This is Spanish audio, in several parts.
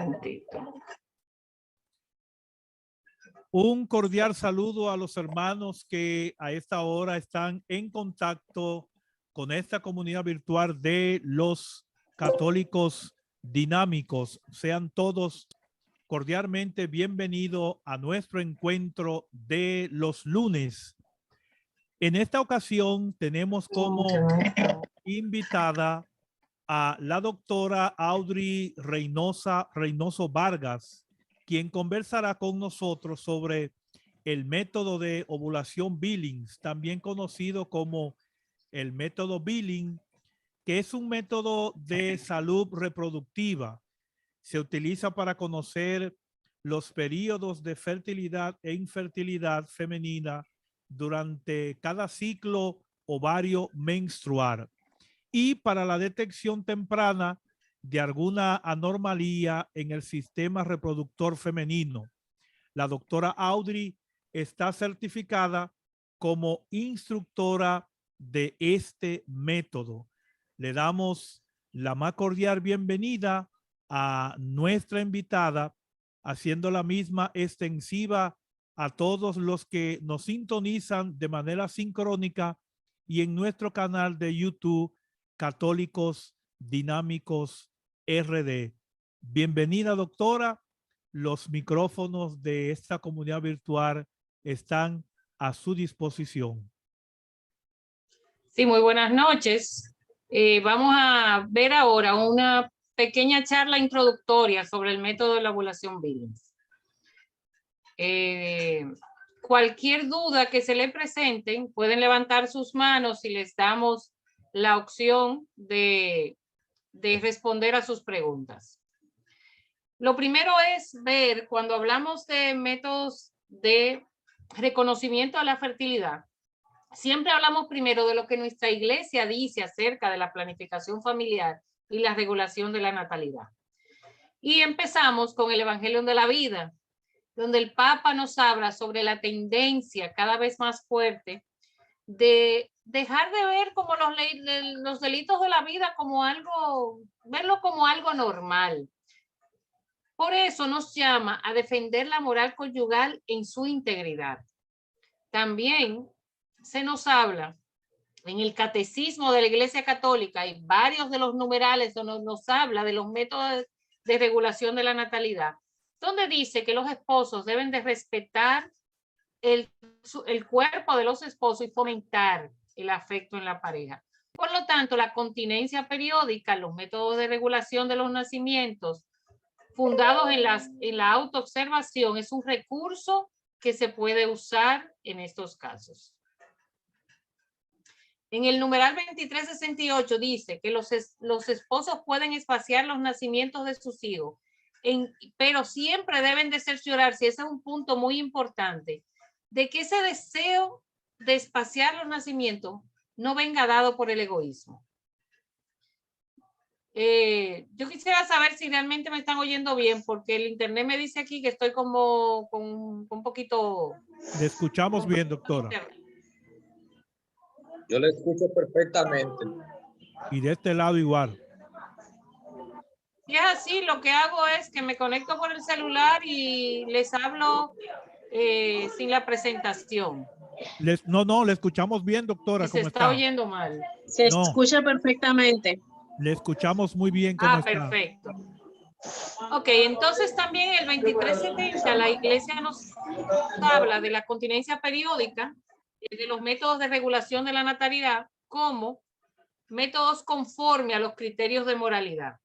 momentito. Un cordial saludo a los hermanos que a esta hora están en contacto con esta comunidad virtual de los católicos dinámicos. Sean todos cordialmente bienvenidos a nuestro encuentro de los lunes. En esta ocasión tenemos como invitada a la doctora Audrey Reynoso Vargas, quien conversará con nosotros sobre el método de ovulación Billings, también conocido como el método Billing, que es un método de salud reproductiva. Se utiliza para conocer los periodos de fertilidad e infertilidad femenina durante cada ciclo ovario menstrual y para la detección temprana de alguna anomalía en el sistema reproductor femenino. La doctora Audrey está certificada como instructora de este método. Le damos la más cordial bienvenida a nuestra invitada, haciendo la misma extensiva a todos los que nos sintonizan de manera sincrónica y en nuestro canal de YouTube Católicos Dinámicos RD. Bienvenida, doctora. Los micrófonos de esta comunidad virtual están a su disposición. Sí, muy buenas noches. Vamos a ver ahora una pequeña charla introductoria sobre el método de la ovulación Billings. Cualquier duda que se le presenten, pueden levantar sus manos y les damos la opción de responder a sus preguntas. Lo primero es ver, cuando hablamos de métodos de reconocimiento a la fertilidad, siempre hablamos primero de lo que nuestra iglesia dice acerca de la planificación familiar y la regulación de la natalidad. Y empezamos con el Evangelio de la Vida, donde el Papa nos habla sobre la tendencia cada vez más fuerte de dejar de ver como los delitos de la vida como algo, verlo como algo normal. Por eso nos llama a defender la moral conyugal en su integridad. También se nos habla en el Catecismo de la Iglesia Católica y varios de los numerales donde nos habla de los métodos de regulación de la natalidad, donde dice que los esposos deben de respetar el cuerpo de los esposos y fomentar el afecto en la pareja. Por lo tanto, la continencia periódica, los métodos de regulación de los nacimientos fundados en la autoobservación es un recurso que se puede usar en estos casos. En el numeral 2368 dice que los esposos pueden espaciar los nacimientos de sus hijos, pero siempre deben de cerciorarse, ese es un punto muy importante, de que ese deseo de espaciar los nacimientos no venga dado por el egoísmo. Yo quisiera saber si realmente me están oyendo bien, porque el internet me dice aquí que estoy como con un poquito... Le escuchamos bien, doctora. Yo le escucho perfectamente. Y de este lado igual. Y es así, lo que hago es que me conecto por el celular y les hablo sin la presentación. No, le escuchamos bien, doctora. Se está oyendo mal. Se escucha perfectamente. Le escuchamos muy bien. ¿Cómo está? Perfecto. Ok, entonces también el 2370 la iglesia nos habla de la continencia periódica, de los métodos de regulación de la natalidad como métodos conforme a los criterios de moralidad.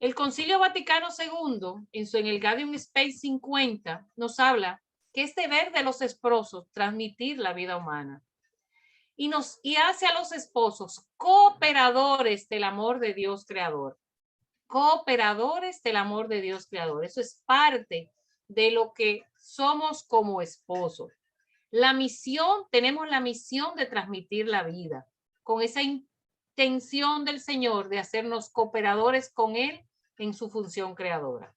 El Concilio Vaticano II, en el Gaudium Spes 50, nos habla que es deber de los esposos transmitir la vida humana y hace a los esposos cooperadores del amor de Dios creador. Cooperadores del amor de Dios creador. Eso es parte de lo que somos como esposos. La misión, tenemos la misión de transmitir la vida con esa intención del Señor de hacernos cooperadores con Él en su función creadora.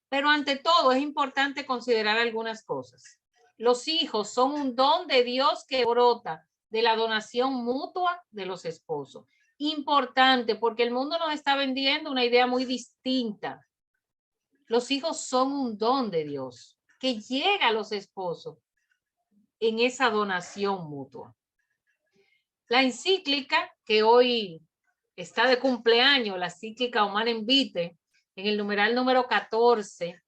Pero ante todo es importante considerar algunas cosas. Los hijos son un don de Dios que brota de la donación mutua de los esposos. Importante, porque el mundo nos está vendiendo una idea muy distinta. Los hijos son un don de Dios que llega a los esposos en esa donación mutua. La encíclica que hoy está de cumpleaños, la encíclica Humanum Vitae, en el numeral número 14,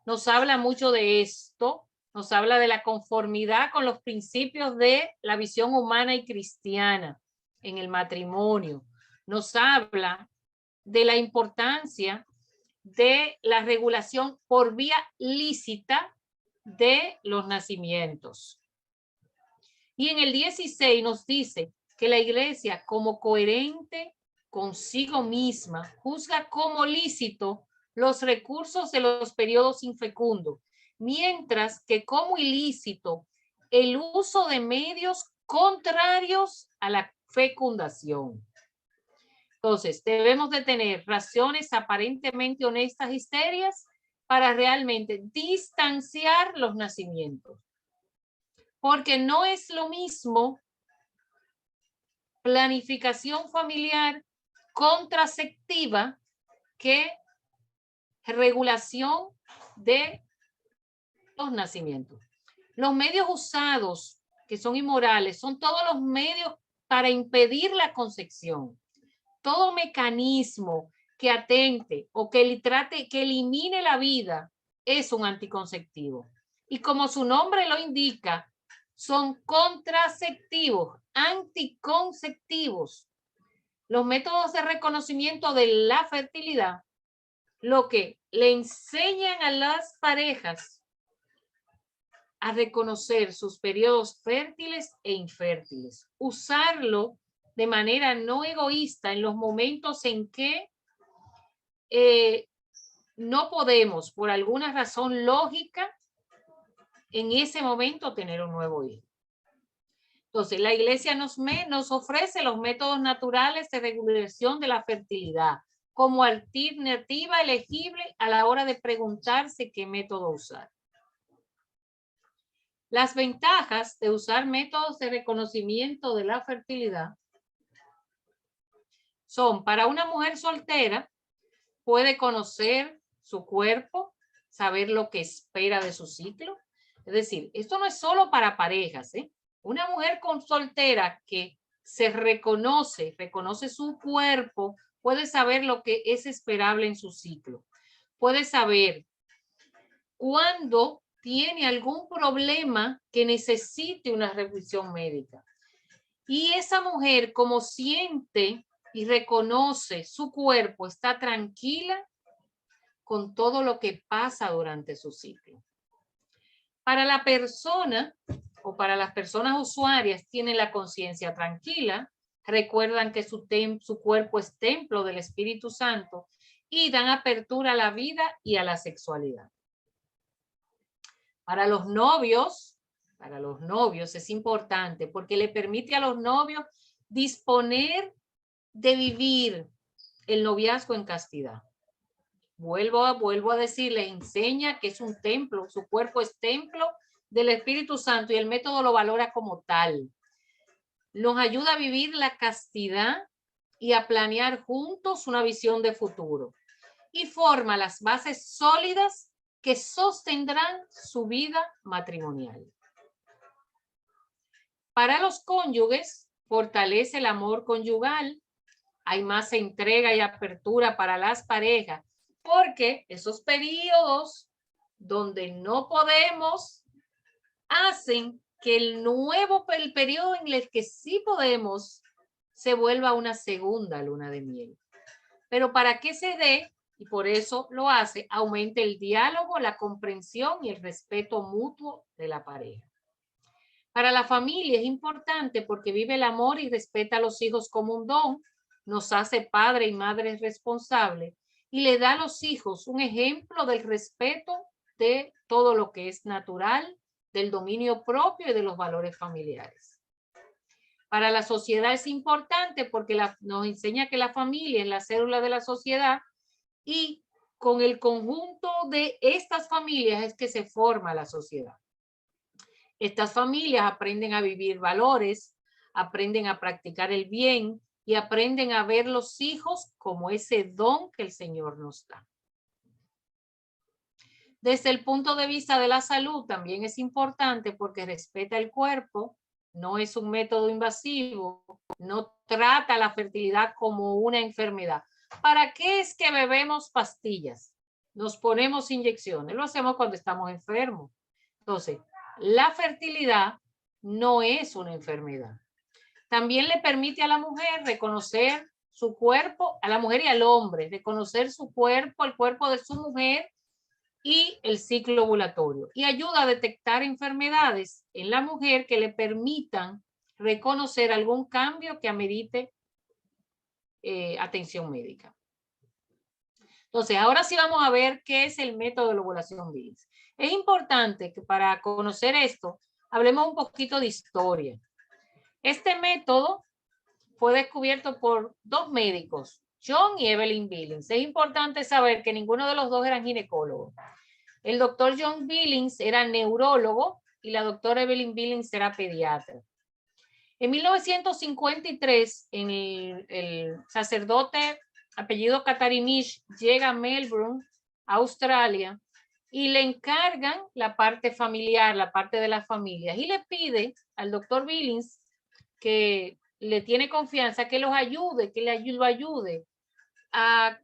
nos habla mucho de esto, nos habla de la conformidad con los principios de la visión humana y cristiana en el matrimonio. Nos habla de la importancia de la regulación por vía lícita de los nacimientos. Y en el 16 nos dice que la iglesia, como coherente consigo misma, juzga como lícito los recursos de los periodos infecundos, mientras que como ilícito el uso de medios contrarios a la fecundación. Entonces, debemos de tener razones aparentemente honestas y serias para realmente distanciar los nacimientos. Porque no es lo mismo planificación familiar contraceptiva que regulación de los nacimientos. Los medios usados, que son inmorales, son todos los medios para impedir la concepción. Todo mecanismo que atente o que trate, que elimine la vida, es un anticonceptivo. Y como su nombre lo indica, son contraceptivos, anticonceptivos. Los métodos de reconocimiento de la fertilidad, lo que le enseñan a las parejas a reconocer sus periodos fértiles e infértiles, usarlo de manera no egoísta en los momentos en que no podemos, por alguna razón lógica, en ese momento tener un nuevo hijo. Entonces, la iglesia nos ofrece los métodos naturales de regulación de la fertilidad como alternativa elegible a la hora de preguntarse qué método usar. Las ventajas de usar métodos de reconocimiento de la fertilidad son: para una mujer soltera, puede conocer su cuerpo, saber lo que espera de su ciclo. Es decir, esto no es solo para parejas, ¿eh? Una mujer soltera que se reconoce su cuerpo, puede saber lo que es esperable en su ciclo. Puede saber cuándo tiene algún problema que necesite una revisión médica. Y esa mujer, como siente y reconoce su cuerpo, está tranquila con todo lo que pasa durante su ciclo. Para la persona o para las personas usuarias, tienen la conciencia tranquila, recuerdan que su cuerpo es templo del Espíritu Santo y dan apertura a la vida y a la sexualidad. Para los novios es importante porque le permite a los novios disponer de vivir el noviazgo en castidad. Vuelvo a decir, les enseña que es un templo, su cuerpo es templo del Espíritu Santo y el método lo valora como tal. Nos ayuda a vivir la castidad y a planear juntos una visión de futuro. Y forma las bases sólidas que sostendrán su vida matrimonial. Para los cónyuges, fortalece el amor conyugal. Hay más entrega y apertura para las parejas, porque esos periodos donde no podemos hacen que el periodo en el que sí podemos se vuelva una segunda luna de miel. Pero para que se dé, y por eso lo hace, aumente el diálogo, la comprensión y el respeto mutuo de la pareja. Para la familia es importante porque vive el amor y respeta a los hijos como un don, nos hace padre y madre responsables y le da a los hijos un ejemplo del respeto de todo lo que es natural, del dominio propio y de los valores familiares. Para la sociedad es importante porque nos enseña que la familia es la célula de la sociedad y con el conjunto de estas familias es que se forma la sociedad. Estas familias aprenden a vivir valores, aprenden a practicar el bien, y aprenden a ver los hijos como ese don que el Señor nos da. Desde el punto de vista de la salud también es importante porque respeta el cuerpo, no es un método invasivo, no trata la fertilidad como una enfermedad. ¿Para qué es que bebemos pastillas? Nos ponemos inyecciones, lo hacemos cuando estamos enfermos. Entonces, la fertilidad no es una enfermedad. También le permite a la mujer reconocer su cuerpo, a la mujer y al hombre, reconocer su cuerpo, el cuerpo de su mujer y el ciclo ovulatorio. Y ayuda a detectar enfermedades en la mujer que le permitan reconocer algún cambio que amerite atención médica. Entonces, ahora sí vamos a ver qué es el método de la ovulación Billings. Es importante que para conocer esto, hablemos un poquito de historia. Este método fue descubierto por dos médicos, John y Evelyn Billings. Es importante saber que ninguno de los dos eran ginecólogos. El doctor John Billings era neurólogo y la doctora Evelyn Billings era pediatra. En 1953, el sacerdote apellido Catharinish llega a Melbourne, Australia, y le encargan la parte familiar, la parte de las familias, y le pide al doctor Billings, que le tiene confianza, que los ayude, que lo ayude a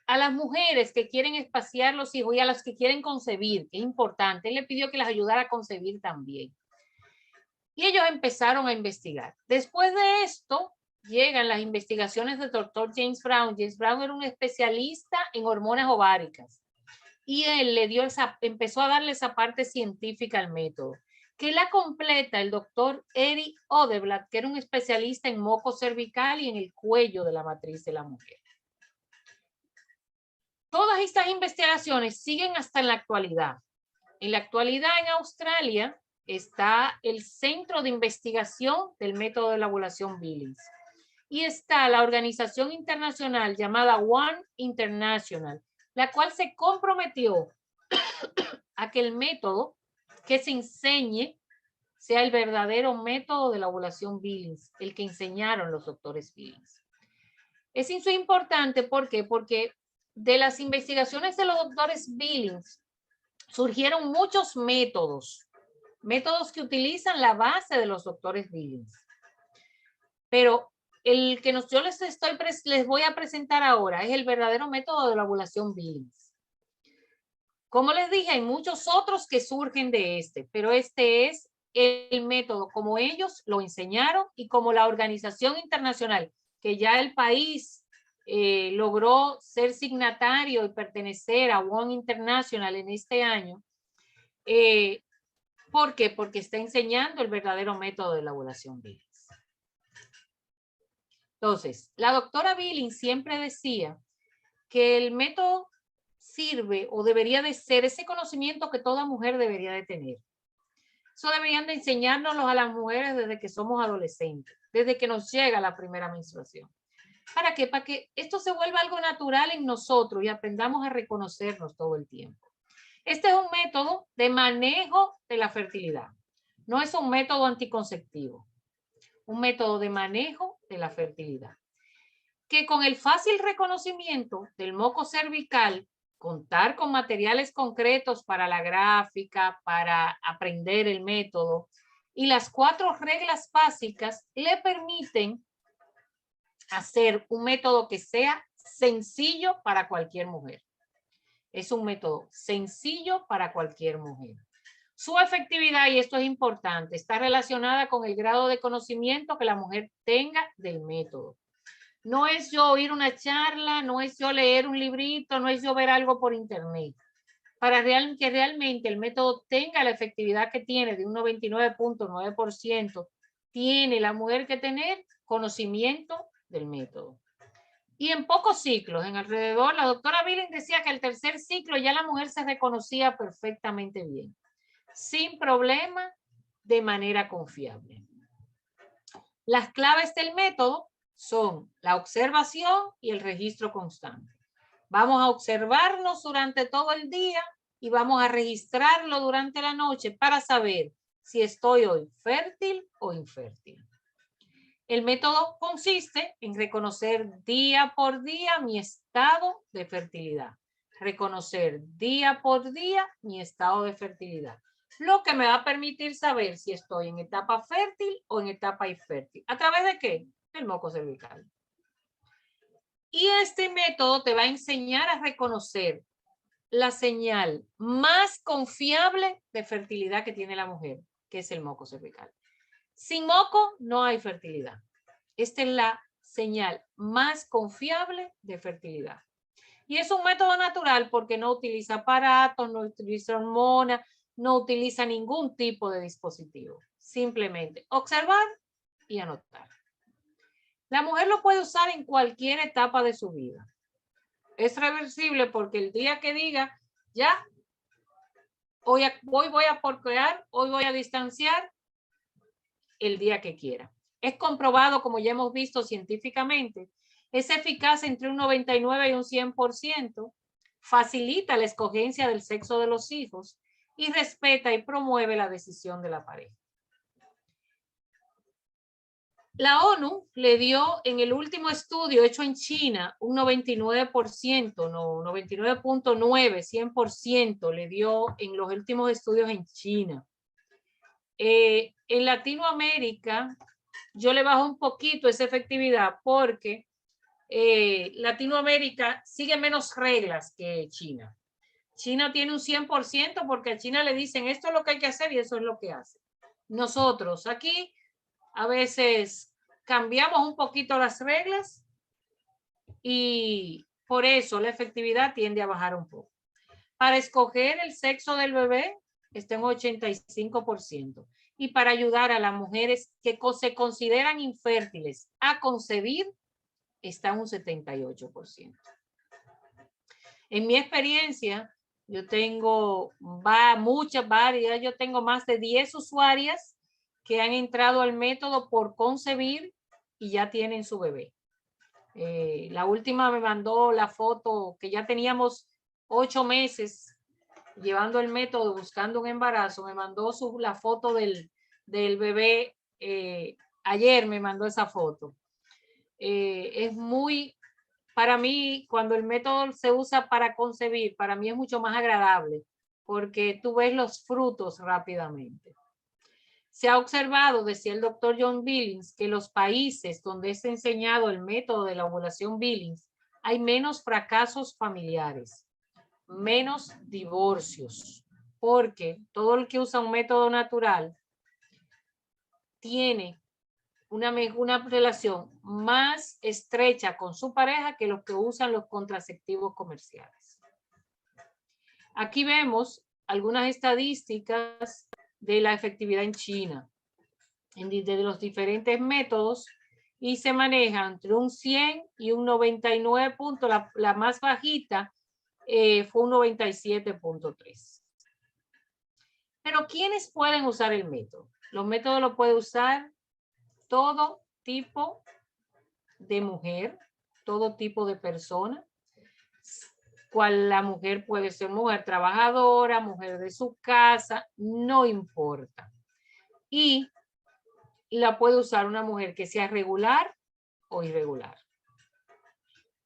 las mujeres que quieren espaciar los hijos y a las que quieren concebir, que es importante. Él le pidió que las ayudara a concebir también. Y ellos empezaron a investigar. Después de esto, llegan las investigaciones del doctor James Brown. James Brown era un especialista en hormonas ováricas. Y él empezó a darle esa parte científica al método, que la completa el doctor Eric Odeblatt, que era un especialista en moco cervical y en el cuello de la matriz de la mujer. Todas estas investigaciones siguen hasta en la actualidad. En la actualidad en Australia está el Centro de Investigación del Método de la Ovulación Billings. Y está la organización internacional llamada One International, la cual se comprometió a que el método que se enseñe sea el verdadero método de la ovulación Billings, el que enseñaron los doctores Billings. Eso es importante, ¿por qué? Porque de las investigaciones de los doctores Billings surgieron muchos métodos que utilizan la base de los doctores Billings. Pero el que yo les voy a presentar ahora es el verdadero método de la ovulación Billings. Como les dije, hay muchos otros que surgen de este, pero este es el método como ellos lo enseñaron y como la organización internacional, que ya el país logró ser signatario y pertenecer a One International en este año. ¿Por qué? Porque está enseñando el verdadero método de la ovulación Billings. Entonces, la doctora Billings siempre decía que el método sirve o debería de ser ese conocimiento que toda mujer debería de tener. Eso deberían de enseñárnoslo a las mujeres desde que somos adolescentes, desde que nos llega la primera menstruación. ¿Para qué? Para que esto se vuelva algo natural en nosotros y aprendamos a reconocernos todo el tiempo. Este es un método de manejo de la fertilidad. No es un método anticonceptivo. Un método de manejo de la fertilidad. Que con el fácil reconocimiento del moco cervical, contar con materiales concretos para la gráfica, para aprender el método, y las 4 reglas básicas le permiten hacer un método que sea sencillo para cualquier mujer. Es un método sencillo para cualquier mujer. Su efectividad, y esto es importante, está relacionada con el grado de conocimiento que la mujer tenga del método. No es yo oír una charla, no es yo leer un librito, no es yo ver algo por internet. Para que realmente el método tenga la efectividad que tiene de un 99.9%, tiene la mujer que tener conocimiento del método. Y en pocos ciclos, en alrededor, la doctora Billings decía que el 3er ciclo ya la mujer se reconocía perfectamente bien, sin problema, de manera confiable. Las claves del método son la observación y el registro constante. Vamos a observarnos durante todo el día y vamos a registrarlo durante la noche para saber si estoy hoy fértil o infértil. El método consiste en reconocer día por día mi estado de fertilidad. Reconocer día por día mi estado de fertilidad. Lo que me va a permitir saber si estoy en etapa fértil o en etapa infértil. ¿A través de qué? El moco cervical. Y este método te va a enseñar a reconocer la señal más confiable de fertilidad que tiene la mujer, que es el moco cervical. Sin moco no hay fertilidad. Esta es la señal más confiable de fertilidad. Y es un método natural porque no utiliza aparatos, no utiliza hormonas, no utiliza ningún tipo de dispositivo. Simplemente observar y anotar. La mujer lo puede usar en cualquier etapa de su vida. Es reversible porque el día que diga, ya, hoy voy a procrear, hoy voy a distanciar, el día que quiera. Es comprobado, como ya hemos visto científicamente, es eficaz entre un 99 y un 100%, facilita la escogencia del sexo de los hijos y respeta y promueve la decisión de la pareja. La ONU le dio en el último estudio hecho en China un 99%, no, 99.9, 100% le dio en los últimos estudios en China. En Latinoamérica yo le bajo un poquito esa efectividad porque Latinoamérica sigue menos reglas que China. China tiene un 100% porque a China le dicen esto es lo que hay que hacer y eso es lo que hace. Nosotros aquí a veces cambiamos un poquito las reglas y por eso la efectividad tiende a bajar un poco. Para escoger el sexo del bebé está en 85%. Y para ayudar a las mujeres que se consideran infértiles a concebir está en un 78%. En mi experiencia, yo tengo varias, yo tengo más de 10 usuarias que han entrado al método por concebir y ya tienen su bebé. La última me mandó la foto que ya teníamos 8 meses llevando el método, buscando un embarazo, me mandó la foto del bebé, ayer me mandó esa foto. Es muy, para mí, cuando el método se usa para concebir, para mí es mucho más agradable, porque tú ves los frutos rápidamente. Se ha observado, decía el doctor John Billings, que los países donde es enseñado el método de la ovulación Billings, hay menos fracasos familiares, menos divorcios, porque todo el que usa un método natural tiene una relación más estrecha con su pareja que los que usan los contraceptivos comerciales. Aquí vemos algunas estadísticas de la efectividad en China, de los diferentes métodos, y se maneja entre un 100 y un 99 puntos. La más bajita fue un 97.3. Pero ¿quiénes pueden usar el método? Los métodos los puede usar todo tipo de mujer, todo tipo de persona. Cual la mujer puede ser mujer trabajadora, mujer de su casa, no importa. Y la puede usar una mujer que sea regular o irregular.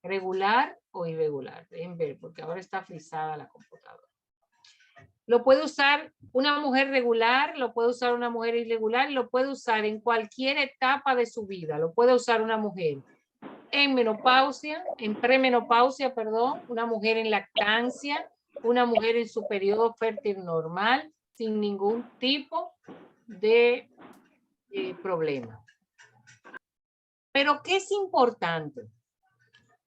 Regular o irregular. Dejen ver, porque ahora está frisada la computadora. Lo puede usar una mujer regular, lo puede usar una mujer irregular, lo puede usar en cualquier etapa de su vida. Lo puede usar una mujer en menopausia, en premenopausia, perdón, una mujer en lactancia, una mujer en su periodo fértil normal, sin ningún tipo de problema. Pero ¿qué es importante?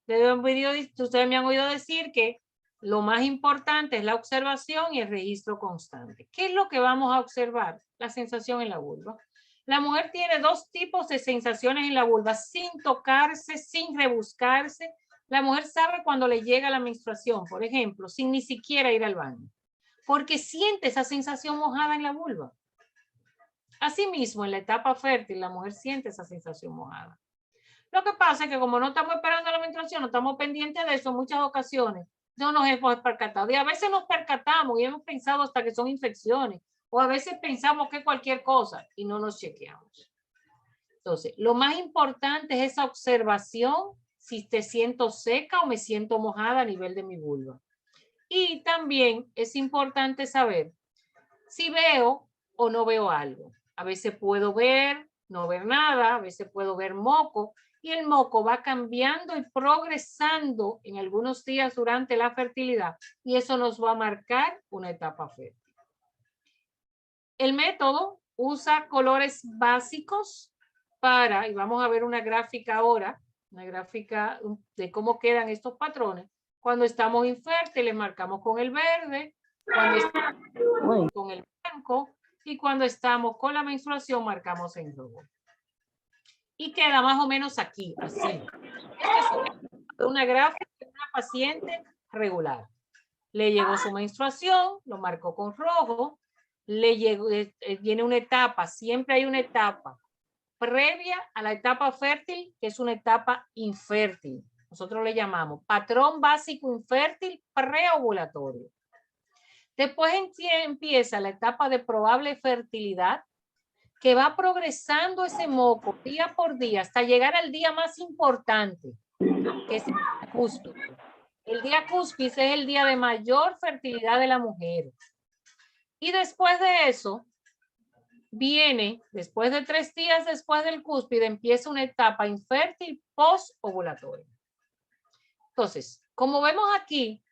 Ustedes me han oído decir que lo más importante es la observación y el registro constante. ¿Qué es lo que vamos a observar? La sensación en la vulva. La mujer tiene dos tipos de sensaciones en la vulva, sin tocarse, sin rebuscarse. La mujer sabe cuando le llega la menstruación, por ejemplo, sin ni siquiera ir al baño, porque siente esa sensación mojada en la vulva. Asimismo, en la etapa fértil, la mujer siente esa sensación mojada. Lo que pasa es que como no estamos esperando la menstruación, no estamos pendientes de eso en muchas ocasiones, no nos hemos percatado. Y a veces nos percatamos y hemos pensado hasta que son infecciones, o a veces pensamos que es cualquier cosa y no nos chequeamos. Entonces, lo más importante es esa observación, si te siento seca o me siento mojada a nivel de mi vulva. Y también es importante saber si veo o no veo algo. A veces puedo ver, no ver nada, a veces puedo ver moco, y el moco va cambiando y progresando en algunos días durante la fertilidad, y eso nos va a marcar una etapa fértil. El método usa colores básicos para, y vamos a ver una gráfica ahora, una gráfica de cómo quedan estos patrones. Cuando estamos infértiles marcamos con el verde, cuando estamos con el blanco, y cuando estamos con la menstruación marcamos en rojo. Y queda más o menos aquí, así. Esta es una gráfica de una paciente regular. Le llegó su menstruación, lo marcó con rojo, le llegó, viene una etapa, siempre hay una etapa previa a la etapa fértil, que es una etapa infértil. Nosotros le llamamos patrón básico infértil preovulatorio. Después empieza la etapa de probable fertilidad, que va progresando ese moco día por día hasta llegar al día más importante, que es el cúspide. El día cúspide es el día de mayor fertilidad de la mujer. Y después de eso, viene, después de 3 días después del cúspide, empieza una etapa infértil postovulatoria. Entonces, como vemos aquí,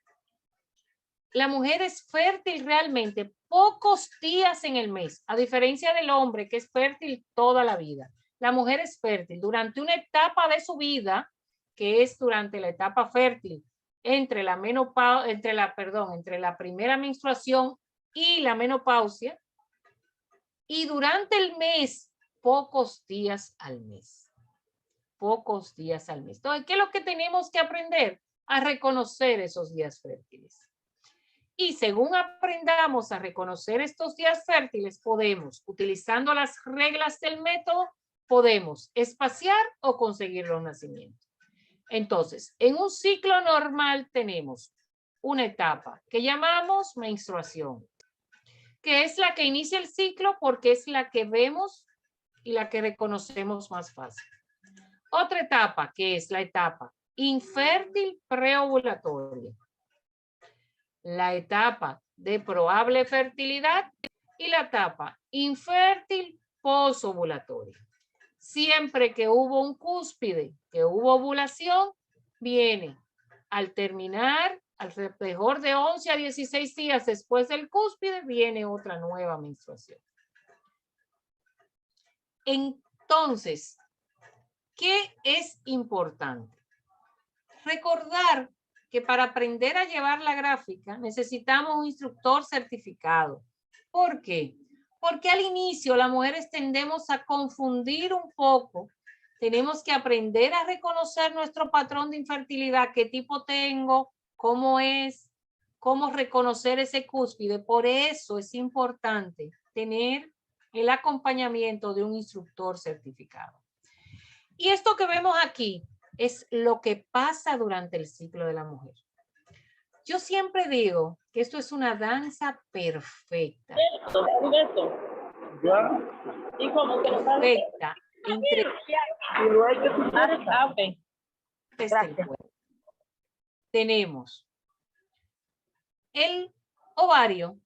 la mujer es fértil realmente pocos días en el mes, a diferencia del hombre que es fértil toda la vida. La mujer es fértil durante una etapa de su vida, que es durante la etapa fértil, entre la primera menstruación y la menopausia, y durante el mes, pocos días al mes. Pocos días al mes. Entonces, ¿qué es lo que tenemos que aprender? A reconocer esos días fértiles. Y según aprendamos a reconocer estos días fértiles, podemos, utilizando las reglas del método, podemos espaciar o conseguir los nacimientos. Entonces, en un ciclo normal tenemos una etapa que llamamos menstruación, que es la que inicia el ciclo porque es la que vemos y la que reconocemos más fácil. Otra etapa que es la etapa infértil preovulatoria, la etapa de probable fertilidad y la etapa infértil posovulatoria. Siempre que hubo un cúspide, que hubo ovulación, viene al terminar, alrededor de 11 a 16 días después del cúspide, viene otra nueva menstruación. Entonces, ¿qué es importante? Recordar que para aprender a llevar la gráfica necesitamos un instructor certificado. ¿Por qué? Porque al inicio las mujeres tendemos a confundir un poco. Tenemos que aprender a reconocer nuestro patrón de infertilidad, qué tipo tengo, cómo es, cómo reconocer ese cúspide. Por eso es importante tener el acompañamiento de un instructor certificado. Y esto que vemos aquí es lo que pasa durante el ciclo de la mujer. Yo siempre digo que esto es una danza perfecta. Perfecta. Entre tenemos el ovario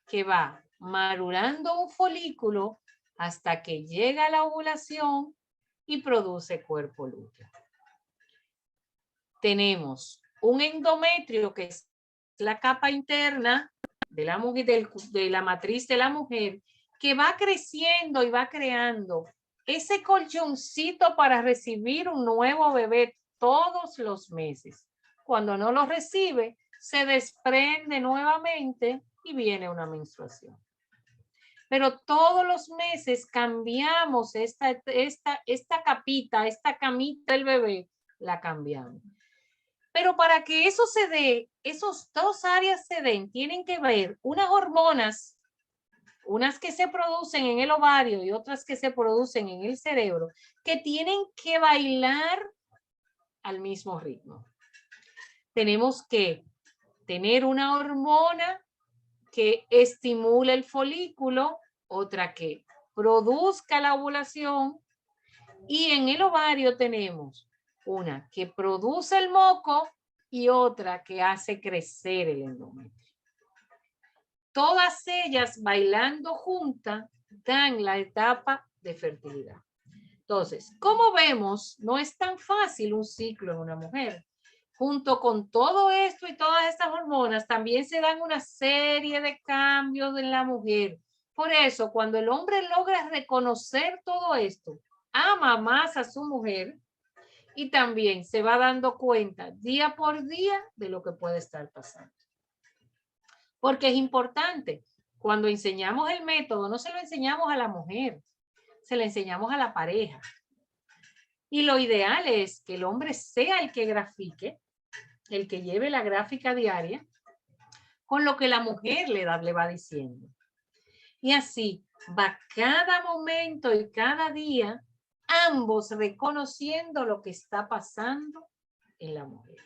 que va madurando un folículo hasta que llega a la ovulación y produce cuerpo lúteo. Tenemos un endometrio que es la capa interna de la mujer, de la matriz de la mujer, que va creciendo y va creando ese colchoncito para recibir un nuevo bebé todos los meses. Cuando no lo recibe, se desprende nuevamente y viene una menstruación. Pero todos los meses cambiamos esta capita, esta camita del bebé, la cambiamos. Pero para que eso se dé, esos dos áreas se den, tienen que ver unas hormonas, unas que se producen en el ovario y otras que se producen en el cerebro, que tienen que bailar al mismo ritmo. Tenemos que tener una hormona que estimule el folículo, otra que produzca la ovulación Y en el ovario tenemos una que produce el moco y otra que hace crecer el endometrio. Todas ellas bailando juntas dan la etapa de fertilidad. Entonces, como vemos, no es tan fácil un ciclo en una mujer. Junto con todo esto y todas estas hormonas, también se dan una serie de cambios en la mujer. Por eso, cuando el hombre logra reconocer todo esto, ama más a su mujer y también se va dando cuenta día por día de lo que puede estar pasando. Porque es importante, cuando enseñamos el método, no se lo enseñamos a la mujer, se lo enseñamos a la pareja. Y lo ideal es que el hombre sea el que grafique, el que lleve la gráfica diaria, con lo que la mujer le va diciendo. Y así va cada momento y cada día, ambos reconociendo lo que está pasando en la mujer.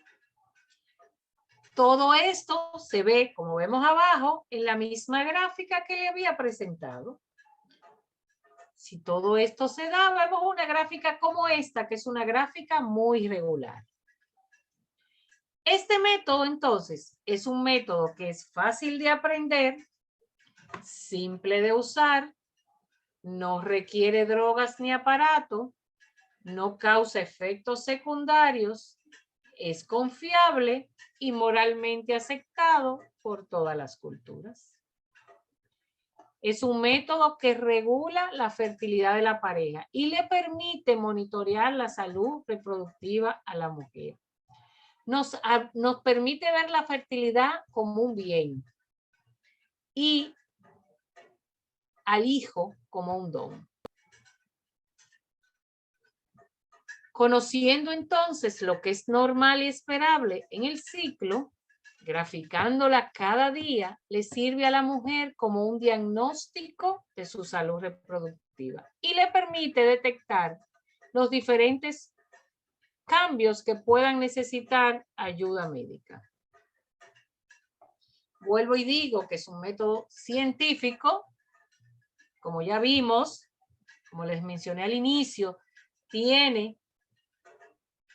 Todo esto se ve, como vemos abajo, en la misma gráfica que le había presentado. Si todo esto se da, vemos una gráfica como esta, que es una gráfica muy regular. Este método, entonces, es un método que es fácil de aprender, simple de usar, no requiere drogas ni aparato, no causa efectos secundarios, es confiable y moralmente aceptado por todas las culturas. Es un método que regula la fertilidad de la pareja y le permite monitorear la salud reproductiva a la mujer. Nos permite ver la fertilidad como un bien y al hijo como un don. Conociendo entonces lo que es normal y esperable en el ciclo, graficándola cada día, le sirve a la mujer como un diagnóstico de su salud reproductiva y le permite detectar los diferentes cambios que puedan necesitar ayuda médica. Vuelvo y digo que es un método científico, como ya vimos, como les mencioné al inicio, tiene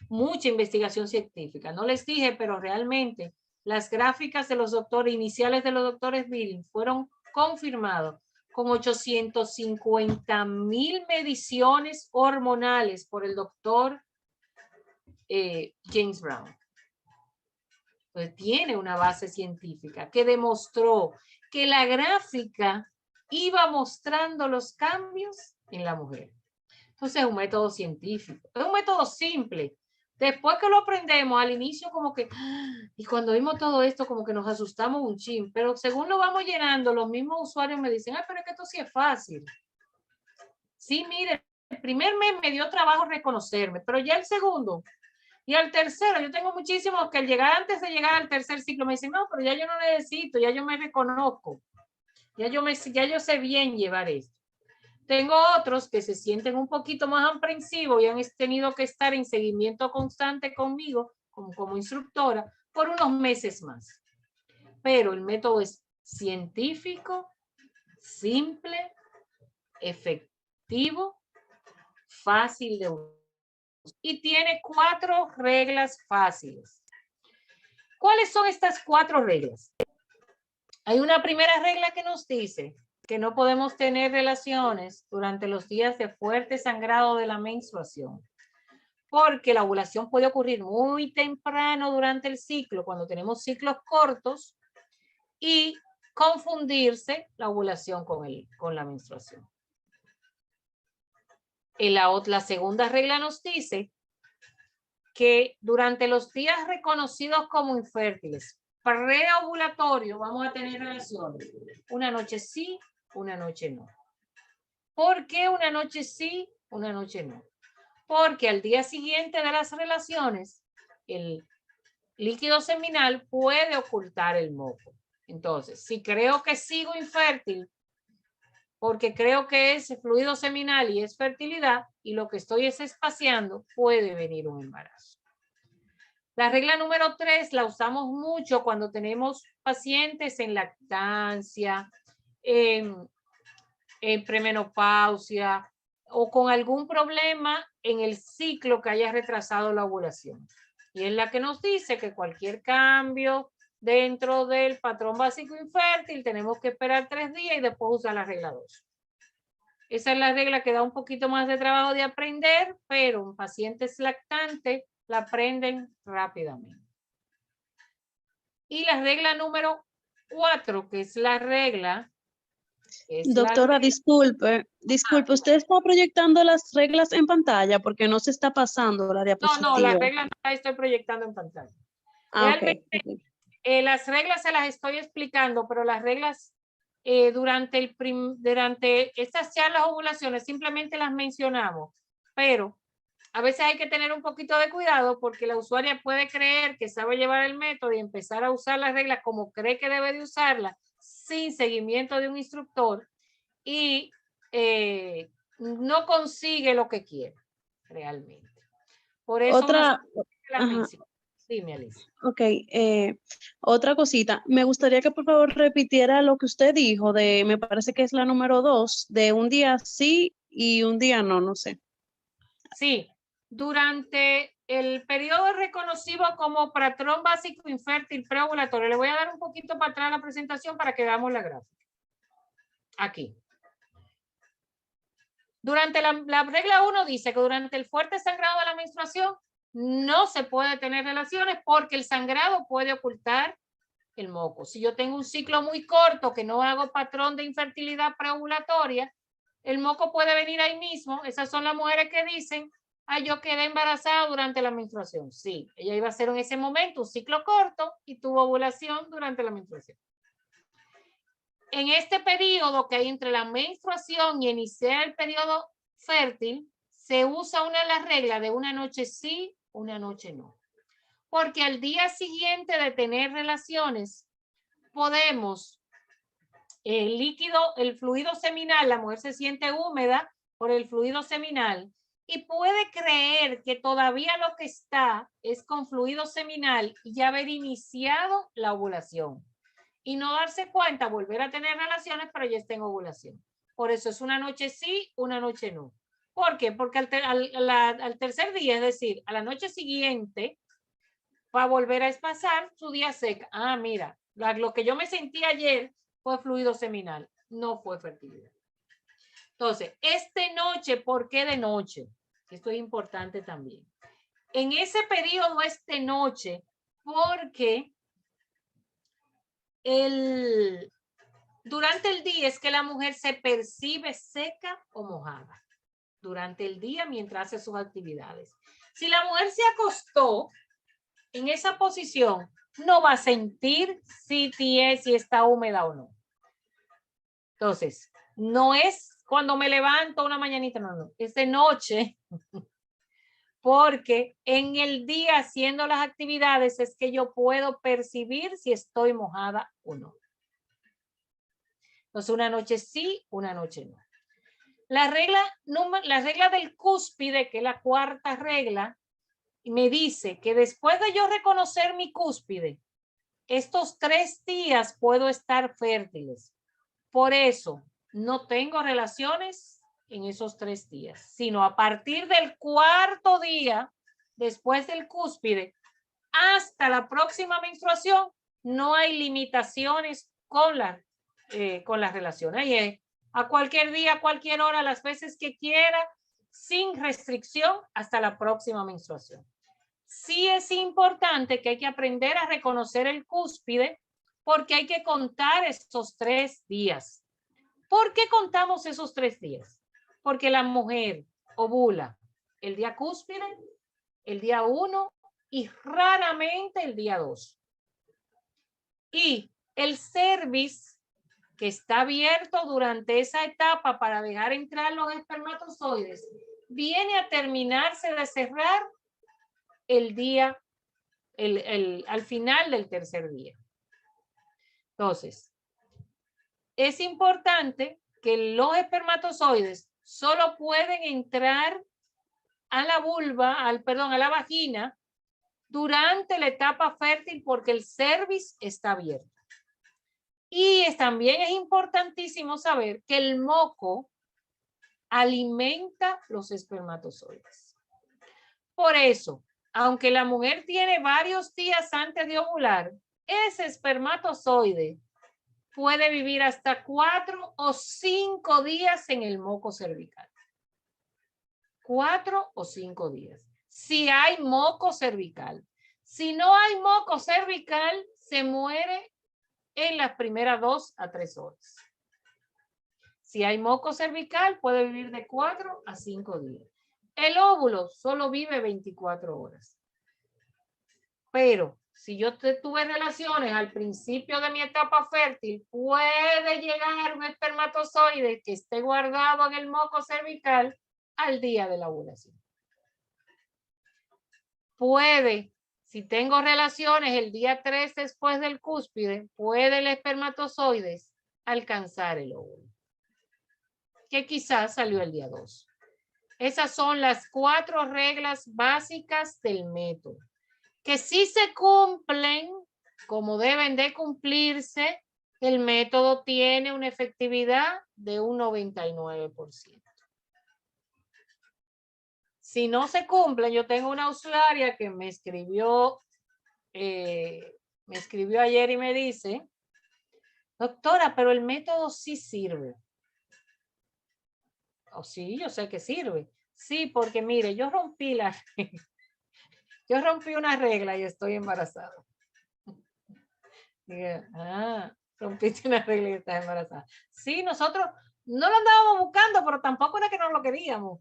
mucha investigación científica. No les dije, pero realmente las gráficas de los doctores iniciales de los doctores Billing fueron confirmados con 850,000 mediciones hormonales por el doctor James Brown. Pues tiene una base científica que demostró que la gráfica iba mostrando los cambios en la mujer. Entonces es un método científico, es un método simple. Después que lo aprendemos, al inicio como que, y cuando vimos todo esto como que nos asustamos un chin, pero según lo vamos llenando, los mismos usuarios me dicen, pero es que esto sí es fácil. Sí, mire, el primer mes me dio trabajo reconocerme, pero ya el segundo y al tercero, yo tengo muchísimos que al llegar, antes de llegar al tercer ciclo, me dicen, no, pero ya yo no necesito, ya yo me reconozco, ya yo sé bien llevar esto. Tengo otros que se sienten un poquito más aprensivos y han tenido que estar en seguimiento constante conmigo como instructora por unos meses más. Pero el método es científico, simple, efectivo, fácil de usar y tiene 4 reglas fáciles. ¿Cuáles son estas 4 reglas? Hay una primera regla que nos dice que no podemos tener relaciones durante los días de fuerte sangrado de la menstruación, porque la ovulación puede ocurrir muy temprano durante el ciclo, cuando tenemos ciclos cortos, y confundirse la ovulación con la menstruación. La segunda regla nos dice que durante los días reconocidos como infértiles, preovulatorio, vamos a tener relaciones. Una noche sí, una noche no. ¿Por qué una noche sí, una noche no? Porque al día siguiente de las relaciones, el líquido seminal puede ocultar el moco. Entonces, si creo que sigo infértil, porque creo que es fluido seminal y es fertilidad, y lo que estoy es espaciando, puede venir un embarazo. La regla número 3 la usamos mucho cuando tenemos pacientes en lactancia, en premenopausia o con algún problema en el ciclo que haya retrasado la ovulación. Y es la que nos dice que cualquier cambio dentro del patrón básico infértil tenemos que esperar 3 días y después usar la regla 2. Esa es la regla que da un poquito más de trabajo de aprender, pero en pacientes lactantes la aprenden rápidamente. Y la regla número 4, que es la regla... Doctora, disculpe, usted está proyectando las reglas en pantalla porque no se está pasando la diapositiva. No, las reglas no las estoy proyectando en pantalla. Realmente, las reglas se las estoy explicando, pero las reglas durante estas charlas o ovulaciones simplemente las mencionamos, pero a veces hay que tener un poquito de cuidado porque la usuaria puede creer que sabe llevar el método y empezar a usar las reglas como cree que debe de usarlas sin seguimiento de un instructor y no consigue lo que quiere realmente. Por eso Dime, Alicia. Ok, otra cosita. Me gustaría que por favor repitiera lo que usted dijo de, me parece que es la número 2, de un día sí y un día no, no sé. Sí, durante el periodo reconocido como patrón básico infértil preovulatorio, le voy a dar un poquito para atrás la presentación para que veamos la gráfica. Aquí. Durante la regla 1 dice que durante el fuerte sangrado de la menstruación no se puede tener relaciones porque el sangrado puede ocultar el moco. Si yo tengo un ciclo muy corto que no hago patrón de infertilidad preovulatoria, el moco puede venir ahí mismo. Esas son las mujeres que dicen, ay, yo quedé embarazada durante la menstruación. Sí, ella iba a hacer en ese momento un ciclo corto y tuvo ovulación durante la menstruación. En este periodo que hay entre la menstruación y iniciar el periodo fértil, se usa una de las reglas de una noche sí, una noche no. Porque al día siguiente de tener relaciones, podemos, el fluido seminal, la mujer se siente húmeda por el fluido seminal y puede creer que todavía lo que está es con fluido seminal y ya haber iniciado la ovulación. Y no darse cuenta, volver a tener relaciones, pero ya está en ovulación. Por eso es una noche sí, una noche no. ¿Por qué? Porque al tercer día, es decir, a la noche siguiente, va a volver a espasar su día seca. Ah, mira, lo que yo me sentí ayer fue fluido seminal, no fue fertilidad. Entonces, noche, ¿por qué de noche? Esto es importante también. En ese periodo noche, porque durante el día es que la mujer se percibe seca o mojada. Durante el día mientras hace sus actividades. Si la mujer se acostó en esa posición, no va a sentir si está húmeda o no. Entonces, no es cuando me levanto una mañanita, no, es de noche, porque en el día haciendo las actividades es que yo puedo percibir si estoy mojada o no. Entonces, una noche sí, una noche no. La regla del cúspide, que es la cuarta regla, me dice que después de yo reconocer mi cúspide, estos 3 días puedo estar fértiles. Por eso no tengo relaciones en esos 3 días, sino a partir del 4º día, después del cúspide, hasta la próxima menstruación, no hay limitaciones con las relaciones. Ahí es, a cualquier día, a cualquier hora, las veces que quiera, sin restricción hasta la próxima menstruación. Sí es importante que hay que aprender a reconocer el cúspide porque hay que contar estos 3 días. ¿Por qué contamos esos 3 días? Porque la mujer ovula el día cúspide, el día 1 y raramente el día 2. Y el cervix que está abierto durante esa etapa para dejar entrar los espermatozoides, viene a terminarse de cerrar el día, al final del tercer día. Entonces, es importante que los espermatozoides solo pueden entrar a la vulva, a la vagina, durante la etapa fértil porque el cervix está abierto. Y también es importantísimo saber que el moco alimenta los espermatozoides. Por eso, aunque la mujer tiene varios días antes de ovular, ese espermatozoide puede vivir hasta 4 o 5 días en el moco cervical. 4 o 5 días. Si hay moco cervical. Si no hay moco cervical, se muere en las primeras 2 a 3 horas. Si hay moco cervical, puede vivir de 4 a 5 días. El óvulo solo vive 24 horas. Pero si yo tuve relaciones al principio de mi etapa fértil, puede llegar un espermatozoide que esté guardado en el moco cervical al día de la ovulación. Puede, si tengo relaciones el día 3 después del cúspide, puede el espermatozoide alcanzar el óvulo, que quizás salió el día 2. Esas son las 4 reglas básicas del método, que si se cumplen como deben de cumplirse, el método tiene una efectividad de un 99%. Si no se cumplen, yo tengo una usuaria que me escribió ayer y me dice, doctora, pero el método sí sirve. Oh, sí, yo sé que sirve. Sí, porque mire, yo rompí una regla y estoy embarazada. Digo, rompiste una regla y estás embarazada. Sí, nosotros no lo andábamos buscando, pero tampoco era que no lo queríamos.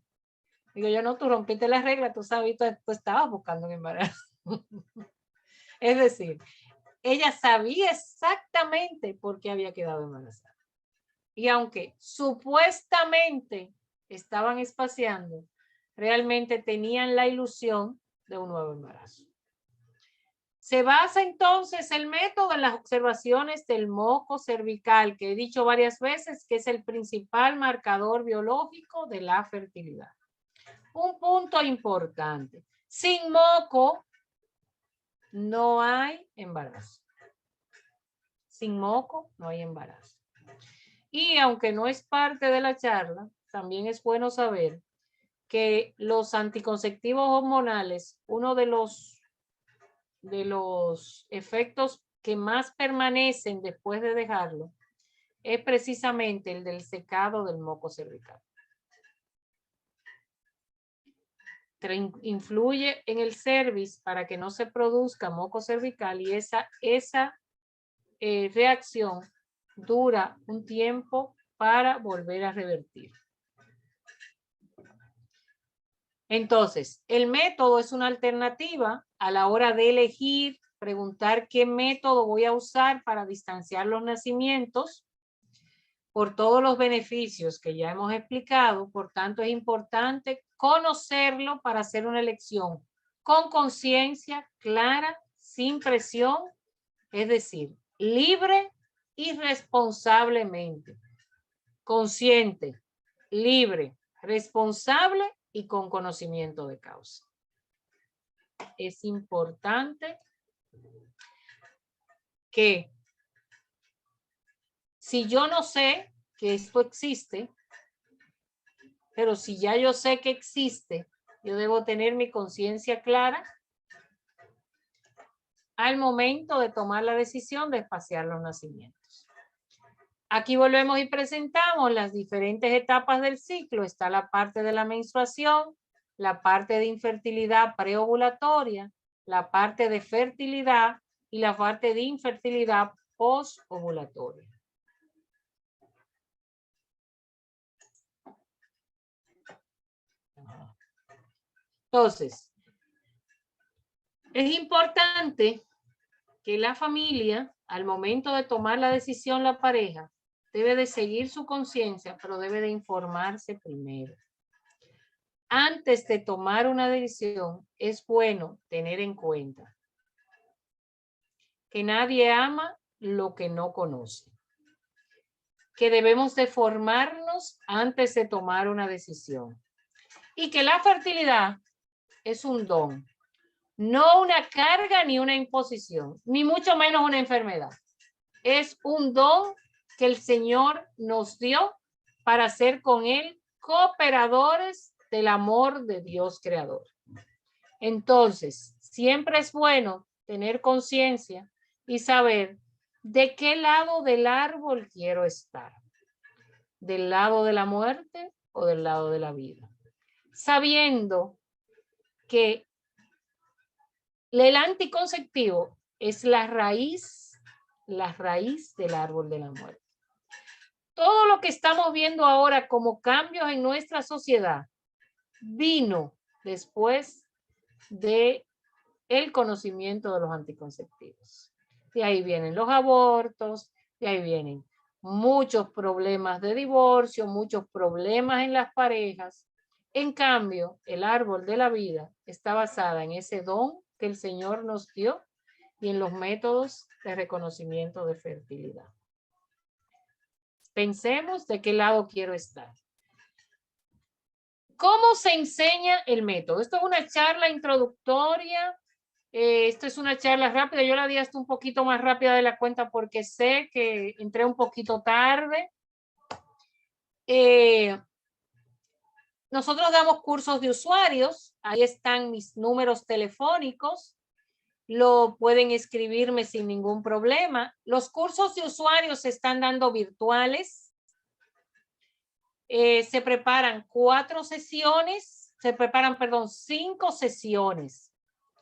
Digo yo, no, tú rompiste la regla, tú sabes, tú estabas buscando un embarazo. Es decir, ella sabía exactamente por qué había quedado embarazada. Y aunque supuestamente estaban espaciando, realmente tenían la ilusión de un nuevo embarazo. Se basa entonces el método en las observaciones del moco cervical, que he dicho varias veces que es el principal marcador biológico de la fertilidad. Un punto importante, sin moco no hay embarazo. Sin moco no hay embarazo. Y aunque no es parte de la charla, también es bueno saber que los anticonceptivos hormonales, uno de los efectos que más permanecen después de dejarlo, es precisamente el del secado del moco cervical. Influye en el cervix para que no se produzca moco cervical y esa reacción dura un tiempo para volver a revertir. Entonces, el método es una alternativa a la hora de elegir, preguntar qué método voy a usar para distanciar los nacimientos por todos los beneficios que ya hemos explicado. Por tanto, es importante conocerlo para hacer una elección con conciencia clara, sin presión, es decir, libre y responsablemente. Consciente, libre, responsable y con conocimiento de causa. Es importante que si yo no sé que esto existe, pero si ya yo sé que existe, yo debo tener mi conciencia clara al momento de tomar la decisión de espaciar los nacimientos. Aquí volvemos y presentamos las diferentes etapas del ciclo. Está la parte de la menstruación, la parte de infertilidad preovulatoria, la parte de fertilidad y la parte de infertilidad postovulatoria. Entonces, es importante que la familia, al momento de tomar la decisión, la pareja, debe de seguir su conciencia, pero debe de informarse primero. Antes de tomar una decisión, es bueno tener en cuenta que nadie ama lo que no conoce, que debemos de formarnos antes de tomar una decisión y que la fertilidad es un don, no una carga ni una imposición, ni mucho menos una enfermedad. Es un don que el Señor nos dio para ser con Él cooperadores del amor de Dios creador. Entonces, siempre es bueno tener conciencia y saber de qué lado del árbol quiero estar. ¿Del lado de la muerte o del lado de la vida? Sabiendo que el anticonceptivo es la raíz del árbol de la muerte. Todo lo que estamos viendo ahora como cambios en nuestra sociedad vino después de el conocimiento de los anticonceptivos. De ahí vienen los abortos, de ahí vienen muchos problemas de divorcio, muchos problemas en las parejas. En cambio, el árbol de la vida está basada en ese don que el Señor nos dio y en los métodos de reconocimiento de fertilidad. Pensemos de qué lado quiero estar. ¿Cómo se enseña el método? Esto es una charla introductoria. Esto es una charla rápida. Yo la di hasta un poquito más rápida de la cuenta porque sé que entré un poquito tarde. Nosotros damos cursos de usuarios. Ahí están mis números telefónicos. Lo pueden escribirme sin ningún problema. Los cursos de usuarios se están dando virtuales. Se preparan 5 sesiones.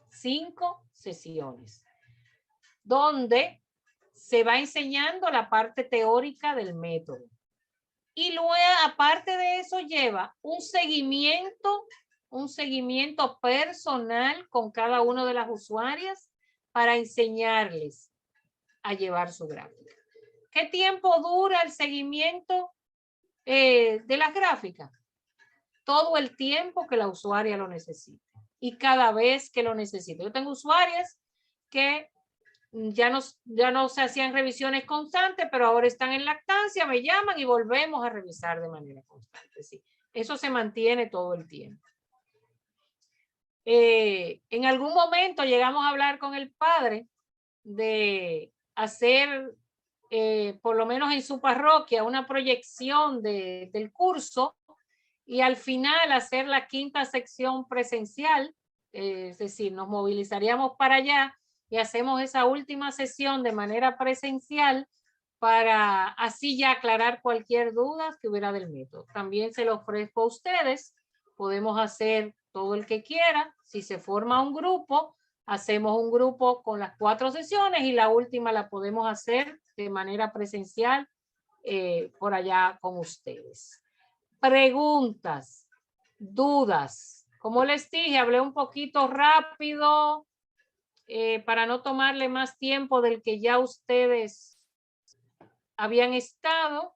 5 sesiones, donde se va enseñando la parte teórica del método. Y luego, aparte de eso, lleva un seguimiento personal con cada una de las usuarias para enseñarles a llevar su gráfica. ¿Qué tiempo dura el seguimiento de las gráficas? Todo el tiempo que la usuaria lo necesite y cada vez que lo necesite. Yo tengo usuarias que ya no se hacían revisiones constantes, pero ahora están en lactancia, me llaman y volvemos a revisar de manera constante. Sí, eso se mantiene todo el tiempo. En algún momento llegamos a hablar con el padre de hacer, por lo menos en su parroquia, una proyección del curso y al final hacer la 5ª sección presencial, es decir, nos movilizaríamos para allá y hacemos esa última sesión de manera presencial para así ya aclarar cualquier duda que hubiera del método. También se lo ofrezco a ustedes, podemos hacer todo el que quiera. Si se forma un grupo, hacemos un grupo con las 4 sesiones y la última la podemos hacer de manera presencial por allá con ustedes. Preguntas, dudas. Como les dije, hablé un poquito rápido para no tomarle más tiempo del que ya ustedes habían estado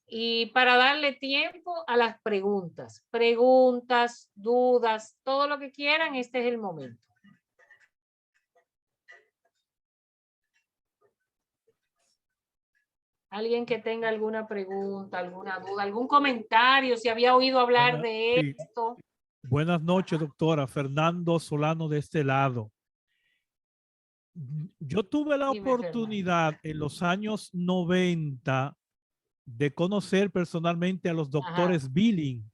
y para darle tiempo a las preguntas. Preguntas, dudas, todo lo que quieran, este es el momento. Alguien que tenga alguna pregunta, alguna duda, algún comentario, si había oído hablar de esto. Buenas noches, doctora. Fernando Solano de este lado. Yo tuve la oportunidad en los años 90 de conocer personalmente a los doctores Billing,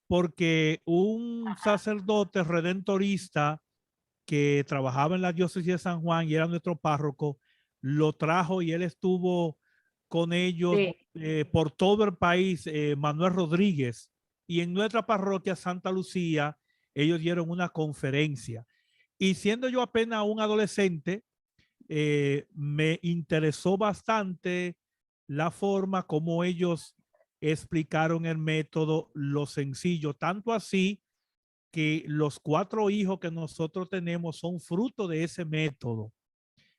porque un sacerdote redentorista que trabajaba en la diócesis de San Juan y era nuestro párroco, lo trajo y él estuvo con ellos por todo el país, Manuel Rodríguez, y en nuestra parroquia Santa Lucía, ellos dieron una conferencia. Y siendo yo apenas un adolescente, me interesó bastante la forma como ellos explicaron el método, lo sencillo, tanto así que los 4 hijos que nosotros tenemos son fruto de ese método.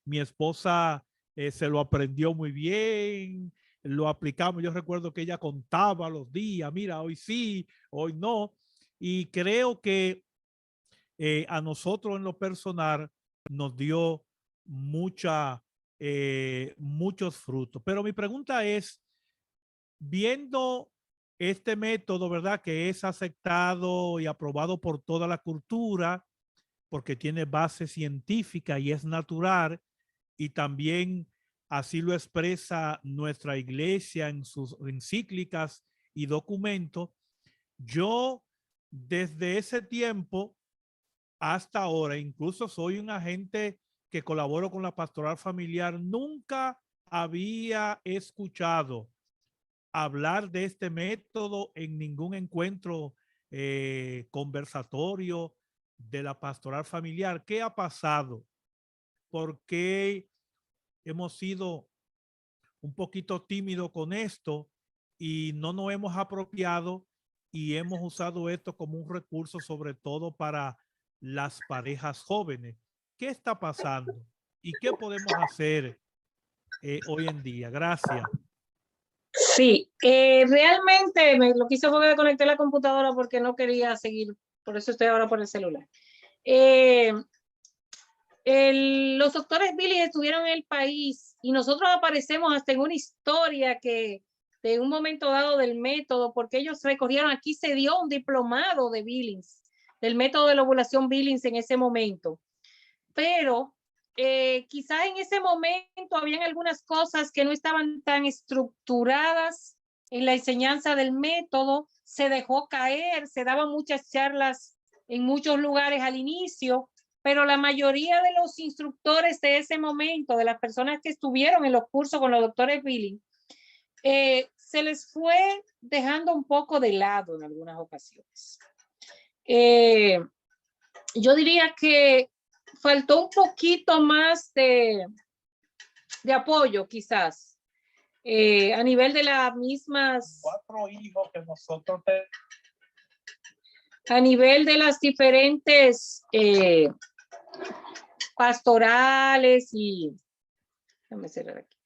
Mi esposa se lo aprendió muy bien, lo aplicamos. Yo recuerdo que ella contaba los días, mira, hoy sí, hoy no. Y creo que a nosotros en lo personal nos dio muchos frutos. Pero mi pregunta es, viendo este método, ¿verdad? Que es aceptado y aprobado por toda la cultura, porque tiene base científica y es natural, y también así lo expresa nuestra iglesia en sus encíclicas y documentos. Yo desde ese tiempo hasta ahora, incluso soy un agente que colaboro con la pastoral familiar, nunca había escuchado hablar de este método en ningún encuentro conversatorio de la pastoral familiar. ¿Qué ha pasado? ¿Por qué hemos sido un poquito tímidos con esto y no nos hemos apropiado y hemos usado esto como un recurso sobre todo para las parejas jóvenes? ¿Qué está pasando? ¿Y qué podemos hacer hoy en día? Gracias. Sí, realmente lo que hice fue que conecté la computadora porque no quería seguir, por eso estoy ahora por el celular. Los doctores Billy estuvieron en el país y nosotros aparecemos hasta en una historia que de un momento dado del método, porque ellos recorrieron, aquí se dio un diplomado de Billings, del método de la ovulación Billings en ese momento. Pero quizás en ese momento habían algunas cosas que no estaban tan estructuradas en la enseñanza del método, se dejó caer, se daban muchas charlas en muchos lugares al inicio, pero la mayoría de los instructores de ese momento, de las personas que estuvieron en los cursos con los doctores Billy, se les fue dejando un poco de lado en algunas ocasiones. Yo diría que faltó un poquito más de apoyo, quizás, a nivel de las mismas... 4 hijos que nosotros a nivel de las diferentes pastorales y... Déjame cerrar aquí.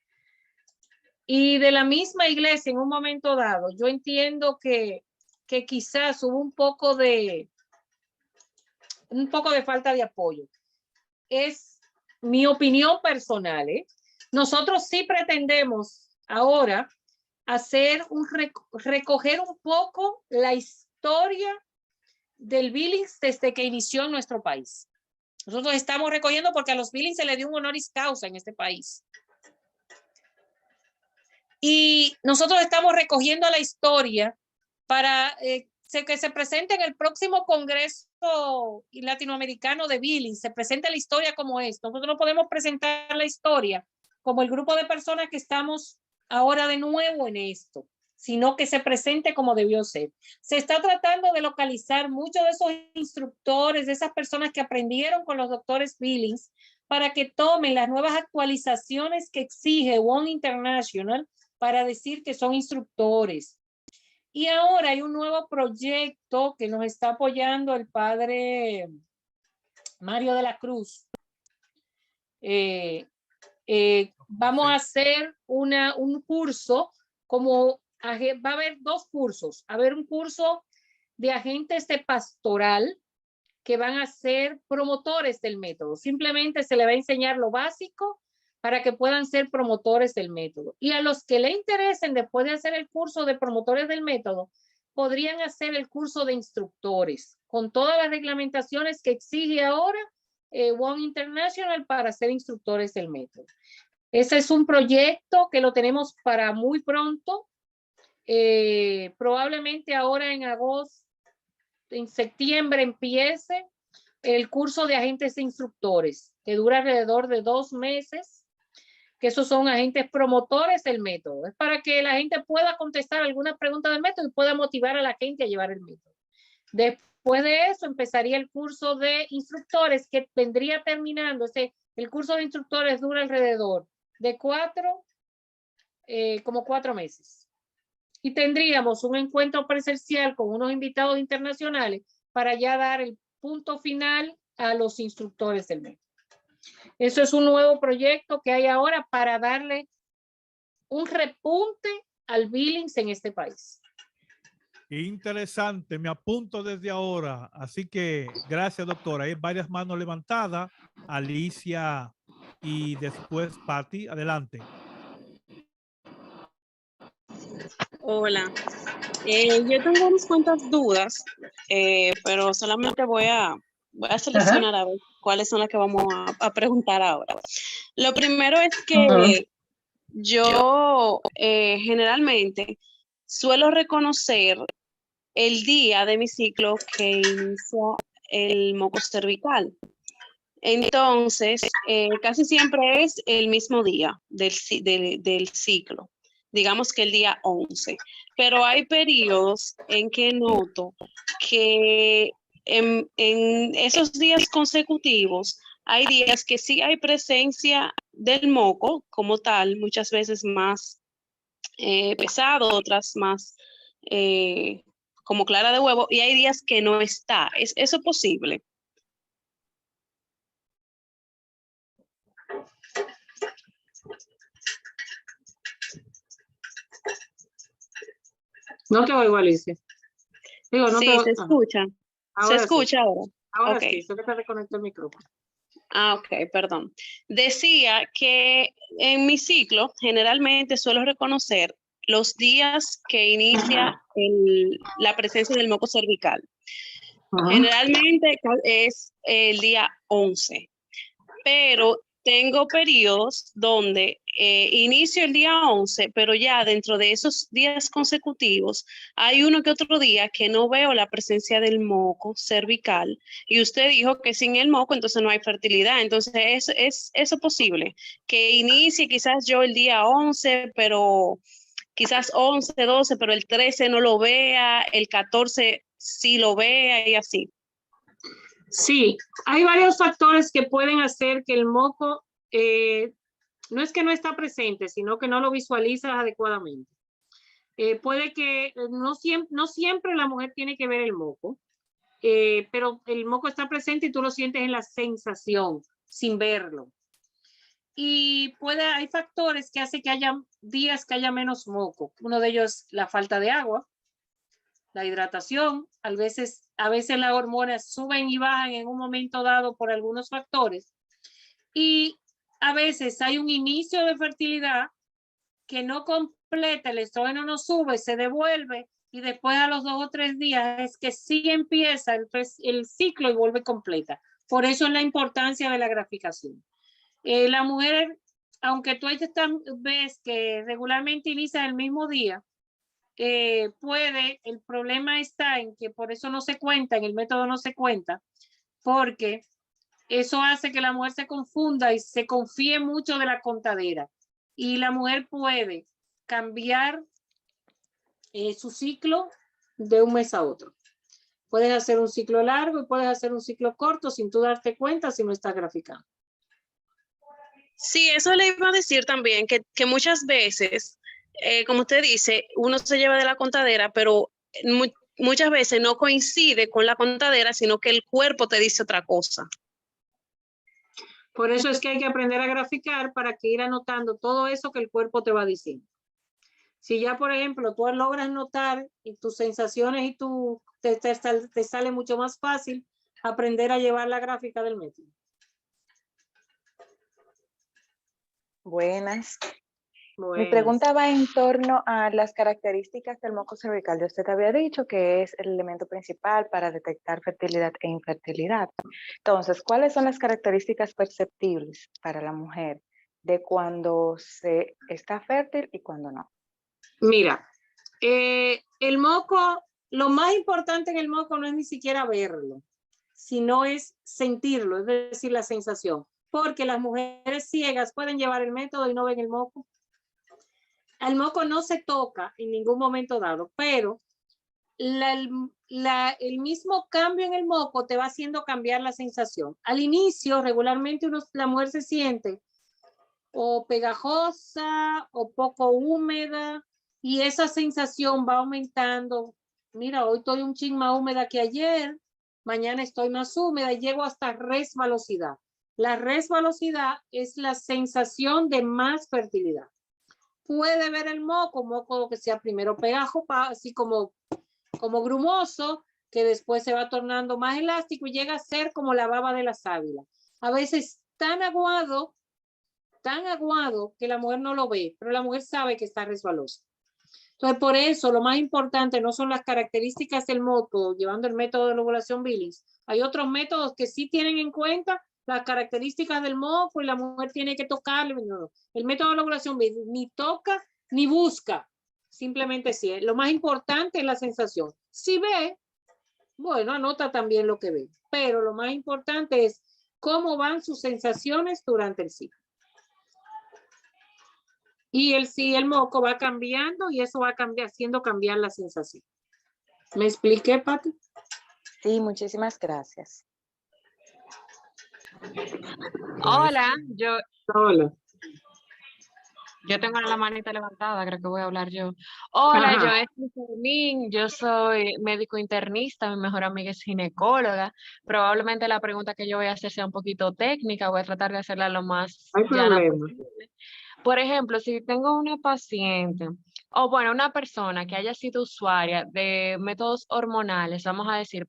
Y de la misma iglesia en un momento dado, yo entiendo que quizás hubo un poco de falta de apoyo. Es mi opinión personal, ¿eh? Nosotros sí pretendemos ahora hacer recoger un poco la historia del Billings desde que inició en nuestro país. Nosotros estamos recogiendo porque a los Billings se le dio un honoris causa en este país. Y nosotros estamos recogiendo la historia para que se presente en el próximo Congreso Latinoamericano de Billings, se presente la historia como esto. Nosotros no podemos presentar la historia como el grupo de personas que estamos ahora de nuevo en esto, sino que se presente como debió ser. Se está tratando de localizar muchos de esos instructores, de esas personas que aprendieron con los doctores Billings, para que tomen las nuevas actualizaciones que exige One International para decir que son instructores. Y ahora hay un nuevo proyecto que nos está apoyando el padre Mario de la Cruz. Vamos a hacer un curso, va a haber 2 cursos. Va a haber un curso de agentes de pastoral que van a ser promotores del método. Simplemente se le va a enseñar lo básico para que puedan ser promotores del método. Y a los que le interesen, después de hacer el curso de promotores del método, podrían hacer el curso de instructores, con todas las reglamentaciones que exige ahora One International para ser instructores del método. Ese es un proyecto que lo tenemos para muy pronto, probablemente ahora en agosto, en septiembre empiece el curso de agentes de instructores, que dura alrededor de 2 meses, que esos son agentes promotores del método. Es para que la gente pueda contestar algunas preguntas del método y pueda motivar a la gente a llevar el método. Después de eso empezaría el curso de instructores, que vendría terminando. El curso de instructores dura alrededor de 4 meses. Y tendríamos un encuentro presencial con unos invitados internacionales para ya dar el punto final a los instructores del método. Eso es un nuevo proyecto que hay ahora para darle un repunte al Billings en este país. Interesante, me apunto desde ahora. Así que gracias, doctora. Hay varias manos levantadas. Alicia y después Patti. Adelante. Hola. Yo tengo unas cuantas dudas, pero solamente voy a seleccionar a ver cuáles son las que vamos a preguntar ahora. Lo primero es que yo generalmente suelo reconocer el día de mi ciclo que inicia el moco cervical. Entonces, casi siempre es el mismo día del ciclo, digamos que el día 11, pero hay periodos en que noto que en esos días consecutivos hay días que sí hay presencia del moco como tal, muchas veces más pesado, otras más como clara de huevo, y hay días que no está. ¿Es eso posible? No te oigo, Alicia. Digo, no Sí, te se oigo. escucha. Se Ahora sí. escucha ahora. Ahora Ok. sí, solo te reconecto el micrófono. Ah, ok, perdón. Decía que en mi ciclo generalmente suelo reconocer los días que inicia la presencia del moco cervical. Generalmente es el día 11, pero tengo periodos donde inicio el día 11, pero ya dentro de esos días consecutivos hay uno que otro día que no veo la presencia del moco cervical, y usted dijo que sin el moco entonces no hay fertilidad. Entonces ¿es eso posible? Que inicie quizás yo el día 11, pero quizás 11, 12, pero el 13 no lo vea, el 14 sí lo vea y así. Sí, hay varios factores que pueden hacer que el moco no es que no está presente, sino que no lo visualizas adecuadamente. Puede que no siempre la mujer tiene que ver el moco, pero el moco está presente y tú lo sientes en la sensación, sin verlo. Y hay factores que hacen que haya días que haya menos moco. Uno de ellos es la falta de agua, la hidratación. A veces las hormonas suben y bajan en un momento dado por algunos factores. Y a veces hay un inicio de fertilidad que no completa, el estrógeno no sube, se devuelve, y después a los 2 o 3 días es que sí empieza el ciclo y vuelve completa. Por eso es la importancia de la graficación. La mujer, aunque tú ves que regularmente inicia el mismo día, el problema está en que por eso no se cuenta, en el método no se cuenta, porque eso hace que la mujer se confunda y se confíe mucho de la contadera. Y la mujer puede cambiar su ciclo de un mes a otro. Puedes hacer un ciclo largo y puedes hacer un ciclo corto sin tú darte cuenta si no estás graficando. Sí, eso le iba a decir también, que muchas veces, como usted dice, uno se lleva de la contadera, pero muchas veces no coincide con la contadera, sino que el cuerpo te dice otra cosa. Por eso es que hay que aprender a graficar para que ir anotando todo eso que el cuerpo te va diciendo. Si ya, por ejemplo, tú logras notar y tus sensaciones y te sale mucho más fácil aprender a llevar la gráfica del método. Buenas. Mi pregunta va en torno a las características del moco cervical. Yo usted había dicho que es el elemento principal para detectar fertilidad e infertilidad. Entonces, ¿cuáles son las características perceptibles para la mujer de cuando se está fértil y cuando no? Mira, el moco, lo más importante en el moco no es ni siquiera verlo, sino es sentirlo, es decir, la sensación. Porque las mujeres ciegas pueden llevar el método y no ven el moco. El moco no se toca en ningún momento dado, pero el mismo cambio en el moco te va haciendo cambiar la sensación. Al inicio, regularmente la mujer se siente o pegajosa o poco húmeda, y esa sensación va aumentando. Mira, hoy estoy un chin más húmeda que ayer, mañana estoy más húmeda y llego hasta resbalosidad. La resbalosidad es la sensación de más fertilidad. Puede ver el moco que sea primero pegajo, así como grumoso, que después se va tornando más elástico y llega a ser como la baba de la sábila. A veces tan aguado que la mujer no lo ve, pero la mujer sabe que está resbalosa. Entonces, por eso lo más importante no son las características del moco, llevando el método de la ovulación Billings. Hay otros métodos que sí tienen en cuenta las características del moco y la mujer tiene que tocarle. No. El método de la ovulación Billings ni toca ni busca, Simplemente sí. Lo más importante es la sensación. Si ve, bueno, anota también lo que ve. Pero lo más importante es cómo van sus sensaciones durante el ciclo. Y el moco va cambiando y eso va haciendo cambiar la sensación. ¿Me expliqué, Pati? Sí, muchísimas gracias. Hola, Hola. yo tengo la manita levantada, creo que voy a hablar yo. Hola, Ajá. yo soy Fermín, yo soy médico internista, mi mejor amiga es ginecóloga. Probablemente la pregunta que yo voy a hacer sea un poquito técnica, voy a tratar de hacerla lo más No hay llana problema. posible. Por ejemplo, si tengo una paciente, o bueno, una persona que haya sido usuaria de métodos hormonales, vamos a decir,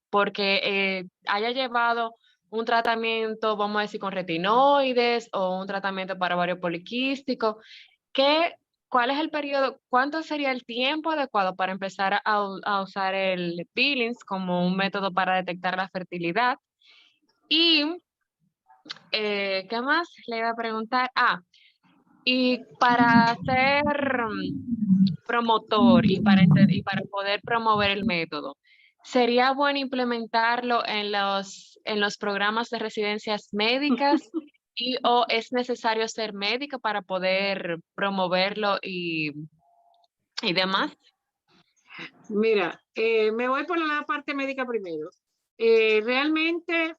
porque haya llevado un tratamiento, vamos a decir, con retinoides o un tratamiento para ovario poliquístico, ¿cuál es el periodo, cuánto sería el tiempo adecuado para empezar a usar el peelings como un método para detectar la fertilidad? Y, ¿qué más le iba a preguntar? Y para ser promotor y para poder promover el método, ¿sería bueno implementarlo en los programas de residencias médicas o es necesario ser médico para poder promoverlo y demás? Mira, me voy por la parte médica primero. Realmente,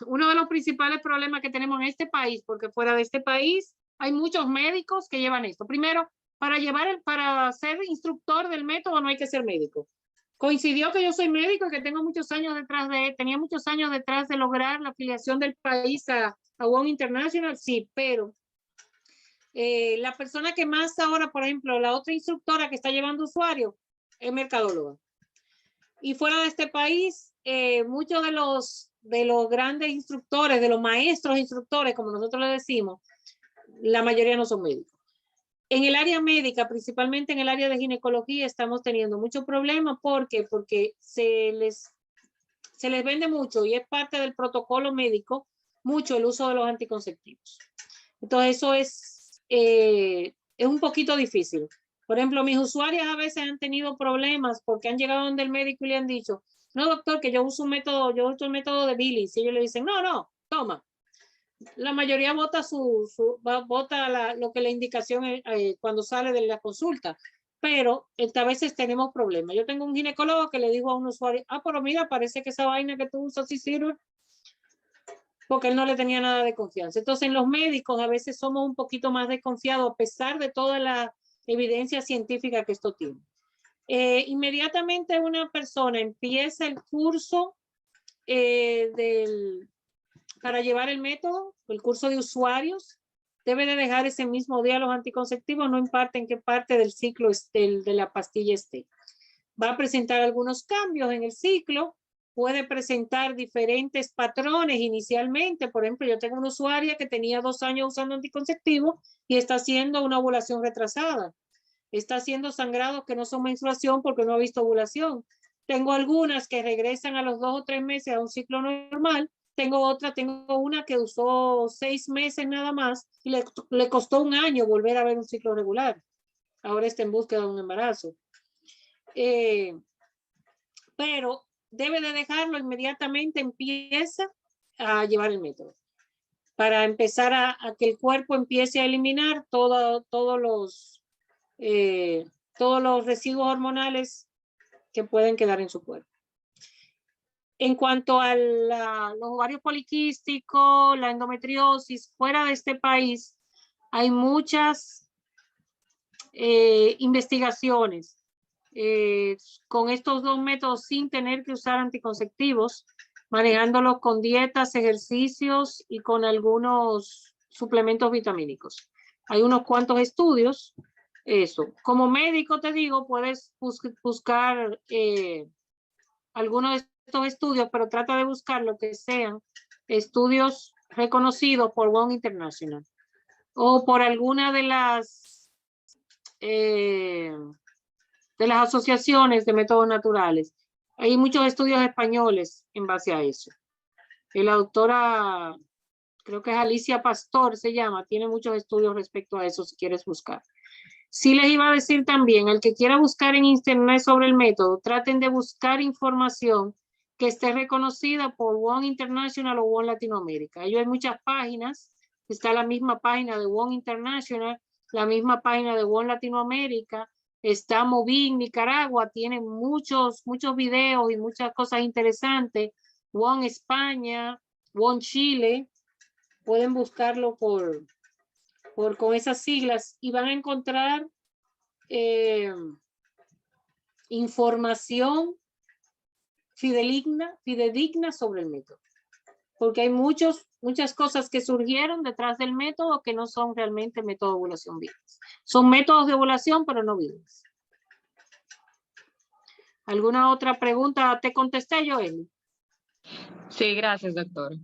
uno de los principales problemas que tenemos en este país, porque fuera de este país hay muchos médicos que llevan esto. Primero, para ser instructor del método no hay que ser médico. Coincidió que yo soy médico y que tenía muchos años detrás de lograr la afiliación del país a One International, sí, pero la persona que más ahora, por ejemplo, la otra instructora que está llevando usuarios es mercadóloga. Y fuera de este país, muchos de los grandes instructores, de los maestros instructores, como nosotros le decimos, la mayoría no son médicos. En el área médica, principalmente en el área de ginecología, estamos teniendo muchos problemas. ¿Por qué? Porque se les vende mucho y es parte del protocolo médico, mucho el uso de los anticonceptivos. Entonces eso es un poquito difícil. Por ejemplo, mis usuarias a veces han tenido problemas porque han llegado donde el médico y le han dicho, no doctor, que yo uso el método de Billings. Y ellos le dicen, no, toma. La mayoría vota lo que la indicación cuando sale de la consulta, pero a veces tenemos problemas. Yo tengo un ginecólogo que le dijo a un usuario, pero mira, parece que esa vaina que tú usas sí sirve, porque él no le tenía nada de confianza. Entonces, en los médicos a veces somos un poquito más desconfiados a pesar de toda la evidencia científica que esto tiene. Inmediatamente una persona empieza el curso para llevar el método, el curso de usuarios, debe de dejar ese mismo día los anticonceptivos, no importa en qué parte del ciclo de la pastilla esté. Va a presentar algunos cambios en el ciclo, puede presentar diferentes patrones inicialmente. Por ejemplo, yo tengo una usuaria que tenía 2 años usando anticonceptivos y está haciendo una ovulación retrasada. Está haciendo sangrados que no son menstruación porque no ha visto ovulación. Tengo algunas que regresan a los 2 o 3 meses a un ciclo normal. Tengo una que usó 6 meses nada más y le costó 1 año volver a ver un ciclo regular. Ahora está en búsqueda de un embarazo. Pero debe de dejarlo inmediatamente, empieza a llevar el método para empezar a que el cuerpo empiece a eliminar todos los residuos hormonales que pueden quedar en su cuerpo. En cuanto a los ovarios poliquísticos, la endometriosis, fuera de este país hay muchas investigaciones con estos 2 métodos sin tener que usar anticonceptivos, manejándolos con dietas, ejercicios y con algunos suplementos vitamínicos. Hay unos cuantos estudios. Eso, como médico te digo, puedes buscar algunos de estos estudios, pero trata de buscar lo que sean estudios reconocidos por One International o por alguna de las asociaciones de métodos naturales. Hay muchos estudios españoles en base a eso. Y la doctora, creo que es Alicia Pastor se llama, tiene muchos estudios respecto a eso si quieres buscar. Sí les iba a decir también, el que quiera buscar en internet sobre el método, traten de buscar información que esté reconocida por One International o One Latinoamérica. Ellos hay muchas páginas, está la misma página de One International, la misma página de One Latinoamérica, está Movin Nicaragua, tiene muchos videos y muchas cosas interesantes. One España, One Chile, pueden buscarlo con esas siglas y van a encontrar información fidedigna sobre el método. Porque hay muchas cosas que surgieron detrás del método que no son realmente métodos de ovulación virales. Son métodos de ovulación, pero no virales. ¿Alguna otra pregunta? ¿Te contesté yo, Eli? Sí, gracias, doctora.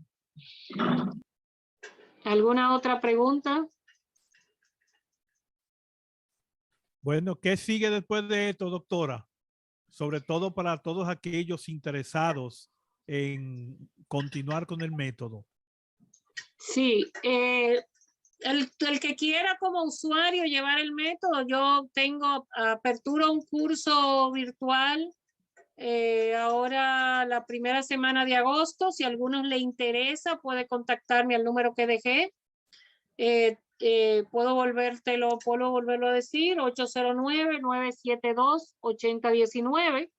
¿Alguna otra pregunta? Bueno, ¿qué sigue después de esto, doctora? Sobre todo para todos aquellos interesados en continuar con el método. Sí, el que quiera como usuario llevar el método, yo tengo apertura un curso virtual ahora la primera semana de agosto. Si a algunos le interesa, puede contactarme al número que dejé. Puedo volverlo a decir, 809-972-8019.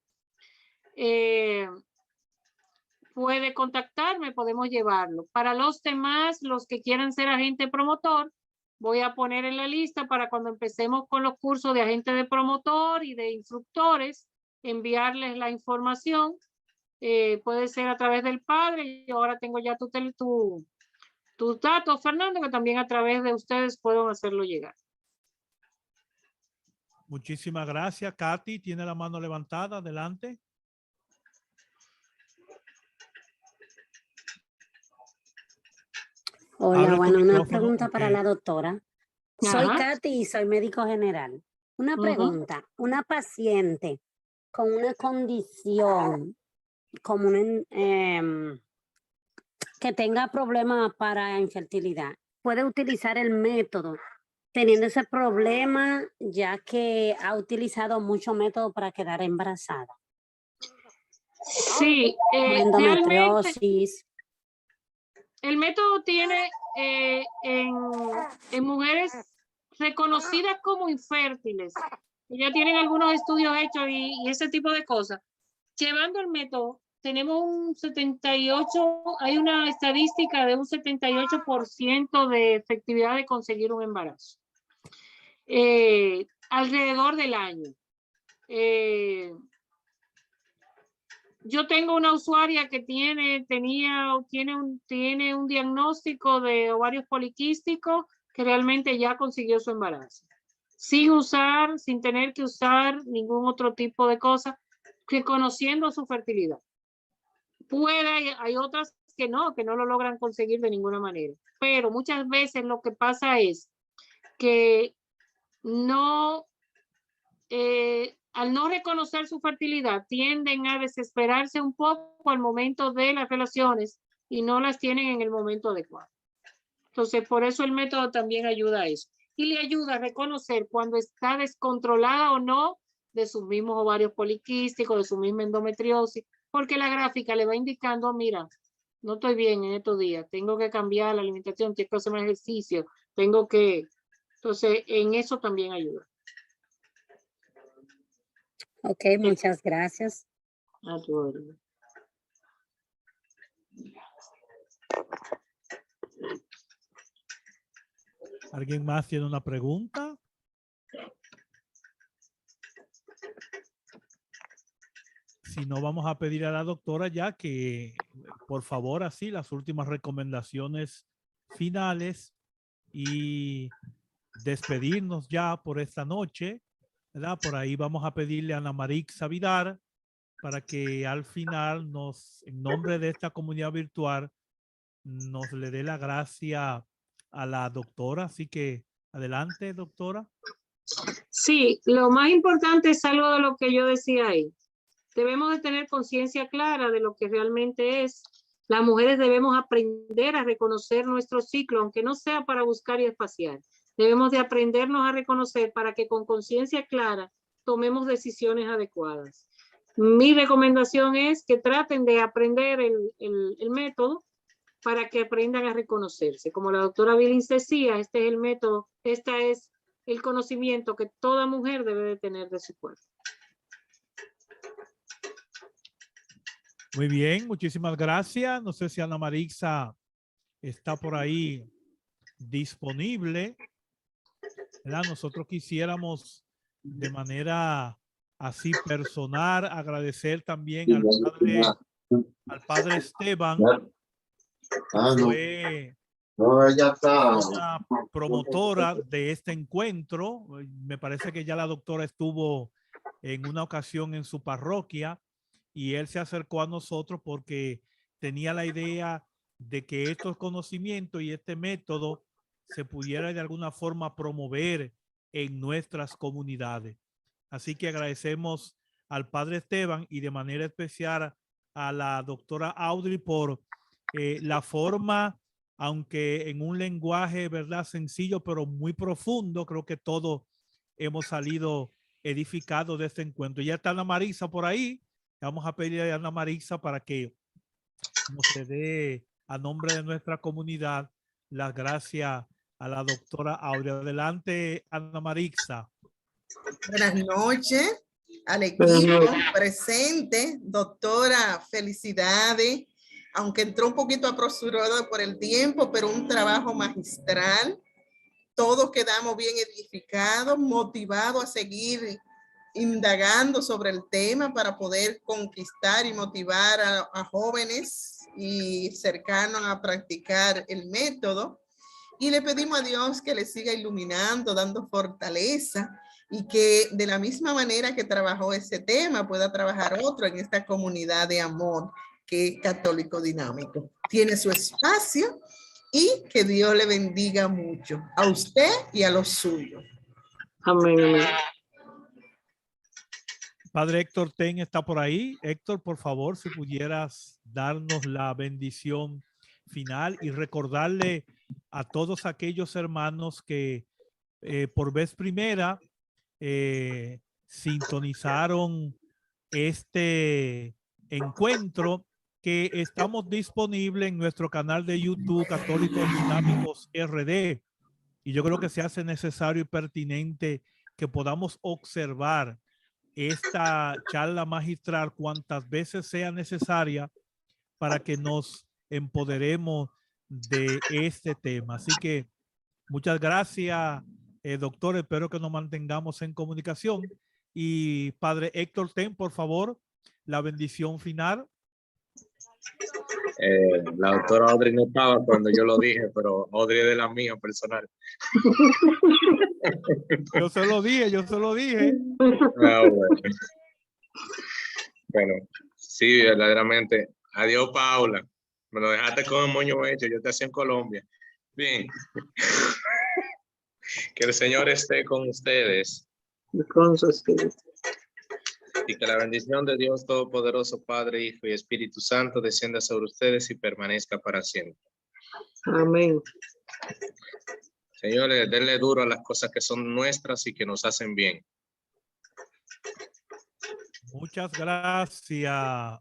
Puede contactarme, podemos llevarlo. Para los demás, los que quieran ser agente promotor, voy a poner en la lista para cuando empecemos con los cursos de agente de promotor y de instructores, enviarles la información. Puede ser a través del padre. Yo ahora tengo ya tus datos, Fernando, que también a través de ustedes puedo hacerlo llegar. Muchísimas gracias. Katy, tiene la mano levantada. Adelante. Hola, Abre tu bueno, una micrófono, pregunta ok. para la doctora. Soy Ajá. Katy y soy médico general. Una pregunta, una paciente con una condición como que tenga problemas para infertilidad, ¿puede utilizar el método teniendo ese problema ya que ha utilizado mucho método para quedar embarazada? Sí, realmente Endometriosis. el método tiene en mujeres reconocidas como infértiles, ya tienen algunos estudios hechos y ese tipo de cosas. Llevando el método, tenemos un 78, hay una estadística de un 78% de efectividad de conseguir un embarazo alrededor del año. Yo tengo una usuaria que tiene un diagnóstico de ovarios poliquísticos que realmente ya consiguió su embarazo. Sin tener que usar ningún otro tipo de cosa, que conociendo su fertilidad. Hay otras que no lo logran conseguir de ninguna manera. Pero muchas veces lo que pasa es que al no reconocer su fertilidad, tienden a desesperarse un poco al momento de las relaciones y no las tienen en el momento adecuado. Entonces, por eso el método también ayuda a eso. Y le ayuda a reconocer cuando está descontrolada o no de sus mismos ovarios poliquísticos, de su misma endometriosis, porque la gráfica le va indicando, mira, no estoy bien en estos días, tengo que cambiar la alimentación, tengo que hacer más ejercicio, entonces en eso también ayuda. Ok, muchas gracias. A tu orden. ¿Alguien más tiene una pregunta? Si no, vamos a pedir a la doctora ya que, por favor, así las últimas recomendaciones finales y despedirnos ya por esta noche, ¿verdad? Por ahí vamos a pedirle a Ana Marix Vidar para que al final en nombre de esta comunidad virtual, nos le dé la gracia a la doctora. Así que adelante, doctora. Sí, lo más importante es algo de lo que yo decía ahí. Debemos de tener conciencia clara de lo que realmente es. Las mujeres debemos aprender a reconocer nuestro ciclo, aunque no sea para buscar y espaciar. Debemos de aprendernos a reconocer para que con conciencia clara tomemos decisiones adecuadas. Mi recomendación es que traten de aprender el método para que aprendan a reconocerse. Como la doctora Billings decía, este es el método, este es el conocimiento que toda mujer debe de tener de su cuerpo. Muy bien, muchísimas gracias. No sé si Ana Marixa está por ahí disponible, ¿verdad? Nosotros quisiéramos de manera así personal agradecer también al padre Esteban. Fue una promotora de este encuentro. Me parece que ya la doctora estuvo en una ocasión en su parroquia y él se acercó a nosotros porque tenía la idea de que estos conocimientos y este método se pudiera de alguna forma promover en nuestras comunidades. Así que agradecemos al padre Esteban y de manera especial a la doctora Audrey por la forma, aunque en un lenguaje, ¿verdad?, sencillo, pero muy profundo. Creo que todos hemos salido edificados de este encuentro. Ya está Ana Marixa por ahí. Vamos a pedirle a Ana Marixa para que nos dé a nombre de nuestra comunidad las gracias a la doctora Audrey. Adelante, Ana Marixa. Buenas noches al equipo presente. Doctora, felicidades. Aunque entró un poquito apresurado por el tiempo, pero un trabajo magistral. Todos quedamos bien edificados, motivados a seguir indagando sobre el tema para poder conquistar y motivar a jóvenes y cercanos a practicar el método. Y le pedimos a Dios que le siga iluminando, dando fortaleza y que de la misma manera que trabajó ese tema pueda trabajar otro en esta comunidad de amor que es Católico Dinámico. Tiene su espacio y que Dios le bendiga mucho a usted y a los suyos. Amén. Padre Héctor Ten está por ahí. Héctor, por favor, si pudieras darnos la bendición final y recordarle a todos aquellos hermanos que por vez primera sintonizaron este encuentro, que estamos disponibles en nuestro canal de YouTube Católicos Dinámicos RD, y yo creo que se hace necesario y pertinente que podamos observar esta charla magistral cuantas veces sea necesaria para que nos empoderemos de este tema. Así que muchas gracias, doctor. Espero que nos mantengamos en comunicación. Y Padre Héctor Ten, por favor, la bendición final. La doctora Audrey no estaba cuando yo lo dije, pero Audrey es de la mía personal. Yo se lo dije. Ah, bueno, sí, verdaderamente. Adiós, Paula. Me lo dejaste con el moño hecho. Yo te hacía en Colombia. Bien. Que el Señor esté con ustedes. Con su espíritu. Y que la bendición de Dios Todopoderoso, Padre, Hijo y Espíritu Santo descienda sobre ustedes y permanezca para siempre. Amén. Señores, denle duro a las cosas que son nuestras y que nos hacen bien. Muchas gracias.